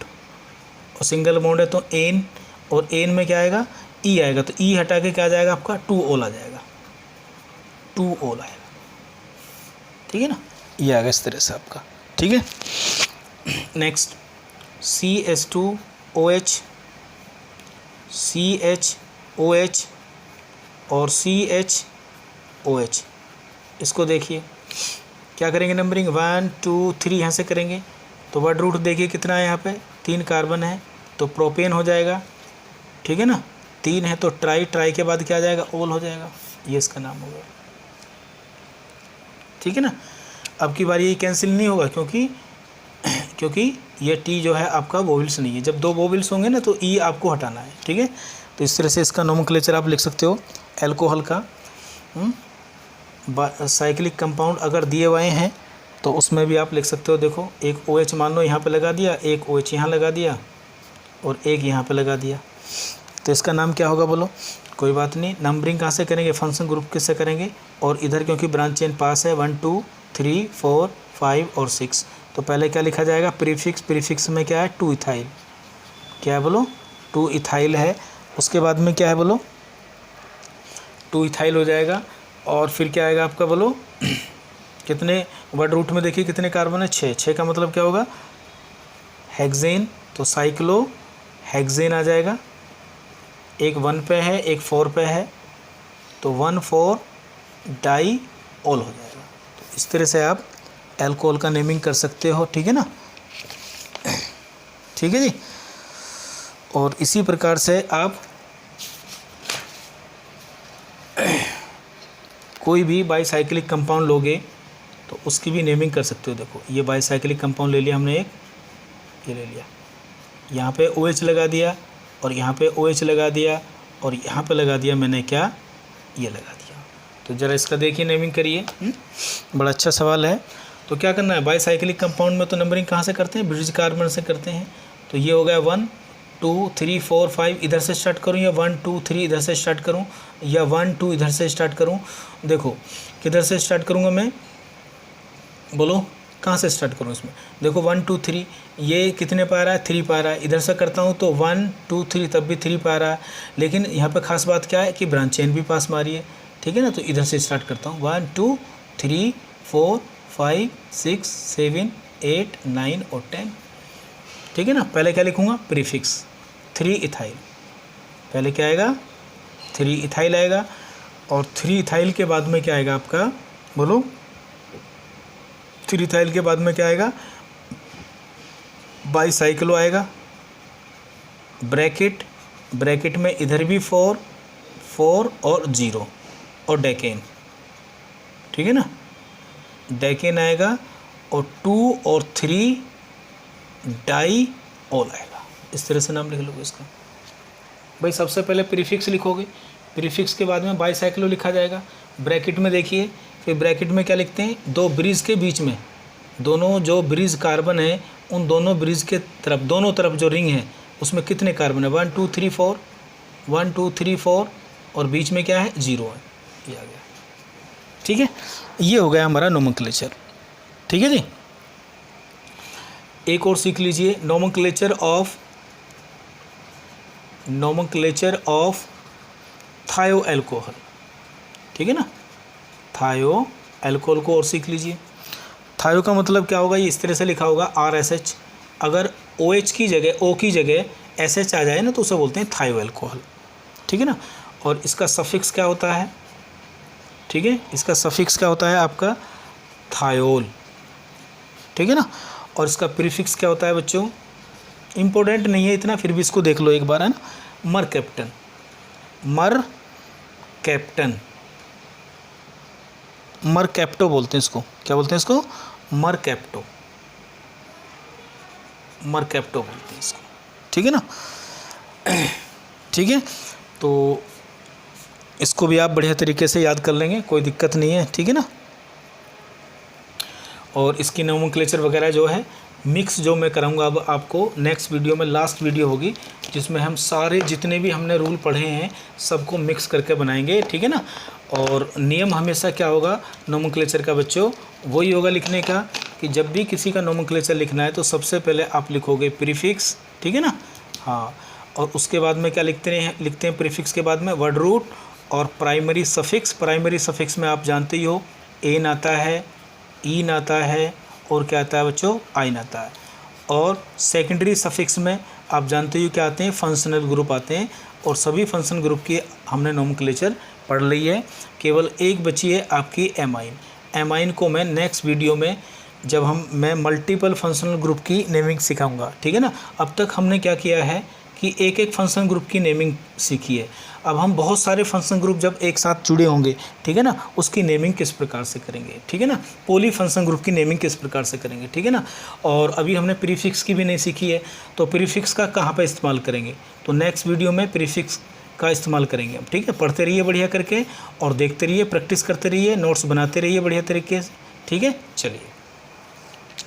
और सिंगल बॉन्ड है तो एन, और एन में क्या आएगा ई आएगा, तो ई हटा के क्या आ जाएगा आपका 2 ओल आ जाएगा, 2 ओल आएगा, ठीक है ना। ये आएगा इस तरह से आपका, ठीक है। नेक्स्ट CH2OH CHOH और CHOH, इसको देखिए क्या करेंगे, नंबरिंग 1 2 3 यहाँ से करेंगे। तो वर्ड रूट देखिए कितना है, यहाँ पे 3 कार्बन है तो प्रोपेन हो जाएगा, ठीक है ना। 3 है तो ट्राई के बाद क्या आ जाएगा, ओल हो जाएगा, ये इसका नाम होगा, ठीक है ना। अब की बार ये कैंसिल नहीं होगा क्योंकि ये टी जो है आपका वोवेल्स नहीं है। जब 2 वोवेल्स होंगे ना तो ई आपको हटाना है, ठीक है। तो इस तरह से इसका नोमेनक्लेचर आप लिख सकते हो। अल्कोहल का साइक्लिक कंपाउंड अगर दिए हुए हैं तो उसमें भी आप लिख सकते हो। देखो एक OH मान लो यहाँ पे लगा दिया, एक OH यहाँ लगा दिया और एक यहाँ पे लगा दिया, तो इसका नाम क्या होगा बोलो, कोई बात नहीं। नंबरिंग कहाँ से करेंगे, फंक्शन ग्रुप किससे करेंगे, और इधर क्योंकि ब्रांच चेन पास है 1 2 3 4 5 और 6, तो पहले क्या लिखा जाएगा, प्रीफिक्स में क्या है 2 इथाइल, क्या है बोलो 2 इथाइल है। उसके बाद में क्या है बोलो 2 इथाइल हो जाएगा, और फिर क्या आएगा आपका बोलो कितने, वर्ड रूट में देखिए कितने कार्बन है, 6 का मतलब क्या होगा हेक्सेन, तो साइक्लो हेक्सेन आ जाएगा। एक 1 पे है एक 4 पे है तो 1,4 डाई ऑल हो जाएगा। तो इस तरह से आप अल्कोहल का नेमिंग कर सकते हो, ठीक है ना, ठीक है जी। और इसी प्रकार से आप कोई भी बाईसाइक्लिक कंपाउंड लोगे तो उसकी भी नेमिंग कर सकते हो। देखो ये बाईसाइक्लिक कंपाउंड ले लिया हमने, एक ये ले लिया, यहाँ पे OH लगा दिया और यहाँ पे OH लगा दिया और यहाँ पे लगा दिया मैंने क्या, ये लगा दिया। तो ज़रा इसका देखिए नेमिंग करिए, बड़ा अच्छा सवाल है। तो क्या करना है, बाईसाइक्लिक कंपाउंड में तो नंबरिंग कहाँ से करते हैं, ब्रिज कार्बन से करते हैं। तो ये हो गया 1 2 3 4 5, इधर से स्टार्ट करूँ या 1 2 3 इधर से स्टार्ट करूँ या 1 2 इधर से स्टार्ट करूँ। देखो किधर से स्टार्ट करूँगा मैं, बोलो कहाँ से स्टार्ट करूँ इसमें, देखो 1 2 3, ये कितने पा रहा है 3 पा रहा है, इधर से करता हूँ तो 1 2 3 तब भी 3 पा रहा है, लेकिन यहाँ पे खास बात क्या है कि ब्रांच चेन भी पास मारी है, ठीक है ना। तो इधर से स्टार्ट करता हूँ 1 2 3 4 5 6 7 8 9 और 10, ठीक है ना। पहले क्या लिखूँगा, प्रीफिक्स 3 इथाइल, पहले क्या आएगा 3 इथाइल आएगा, और 3 इथाइल के बाद में क्या आएगा आपका, बोलो 3 इथाइल के बाद में क्या आएगा, बाईसाइक्लो आएगा, ब्रैकेट में इधर भी 4 और 0 और डेकेन, ठीक है ना, डेकेन आएगा, और 2 और 3 डाई ऑल आएगा। इस तरह से नाम लिख लोगे इसका। भाई सबसे पहले प्रीफिक्स लिखोगे, प्रीफिक्स के बाद में बाईसाइक्लो लिखा जाएगा, ब्रैकेट में देखिए, फिर ब्रैकेट में क्या लिखते हैं, 2 ब्रिज के बीच में, दोनों जो ब्रिज कार्बन है उन दोनों ब्रिज के तरफ, दोनों तरफ जो रिंग है उसमें कितने कार्बन है, 1 2 3 4, 1 2 3 4 और बीच में क्या है 0 है, ये आ गया। ठीक है, ये हो गया हमारा नोमेनक्लेचर। ठीक है जी, एक और सीख लीजिए, नोमेनक्लेचर ऑफ थायो अल्कोहल। ठीक है ना, थायो अल्कोहल को और सीख लीजिए। थायो का मतलब क्या होगा, ये इस तरह से लिखा होगा RSH, अगर OH की जगह O की जगह SH आ जाए ना तो उसे बोलते हैं थायो अल्कोहल। ठीक है ना, और इसका सफिक्स क्या होता है, ठीक है, इसका सफिक्स क्या होता है आपका थायोल। ठीक है ना, और इसका प्रीफिक्स क्या होता है बच्चों, इम्पोर्टेंट नहीं है इतना, फिर भी इसको देख लो एक बार, है ना, मरकैप्टन, मरकैप्टो बोलते हैं इसको, क्या बोलते हैं इसको, मरकैप्टो बोलते हैं इसको। ठीक है ना, ठीक है, तो इसको भी आप बढ़िया तरीके से याद कर लेंगे, कोई दिक्कत नहीं है। ठीक है ना, और इसकी नोमेनक्लेचर वगैरह जो है मिक्स जो मैं कराऊंगा अब आपको नेक्स्ट वीडियो में, लास्ट वीडियो होगी जिसमें हम सारे जितने भी हमने रूल पढ़े हैं सबको मिक्स करके बनाएंगे। ठीक है ना, और नियम हमेशा क्या होगा नोमेनक्लेचर का बच्चों, वही होगा लिखने का कि जब भी किसी का नोमेनक्लेचर लिखना है तो सबसे पहले आप लिखोगे प्रीफिक्स। ठीक है ना, हाँ, और उसके बाद में क्या लिखते हैं प्रीफिक्स के बाद में वर्ड रूट और प्राइमरी सफिक्स। प्राइमरी सफिक्स में आप जानते ही हो एन आता है, ईन आता है और क्या आता है बच्चों, आइन आता है। और सेकेंडरी सफिक्स में आप जानते ही हो क्या आते हैं, फंक्शनल ग्रुप आते हैं। और सभी फंक्शन ग्रुप की हमने नोमेनक्लेचर पढ़ ली है, केवल एक बची है आपकी एमाइन। एमाइन को मैं नेक्स्ट वीडियो में जब मैं मल्टीपल फंक्शनल ग्रुप की नेमिंग सिखाऊंगा। ठीक है ना, अब तक हमने क्या किया है कि एक एक फंक्शन ग्रुप की नेमिंग सीखी है, अब हम बहुत सारे फंक्शन ग्रुप जब एक साथ जुड़े होंगे, ठीक है ना, उसकी नेमिंग किस प्रकार से करेंगे। ठीक है ना, पॉली फंक्शन ग्रुप की नेमिंग किस प्रकार से करेंगे। ठीक है ना, और अभी हमने प्रीफिक्स की भी नहीं सीखी है, तो प्रीफिक्स का कहाँ पर इस्तेमाल करेंगे, तो नेक्स्ट वीडियो में प्रीफिक्स का इस्तेमाल करेंगे हम। ठीक है, पढ़ते रहिए बढ़िया करके और देखते रहिए, प्रैक्टिस करते रहिए, नोट्स बनाते रहिए बढ़िया तरीके से। ठीक है, चलिए।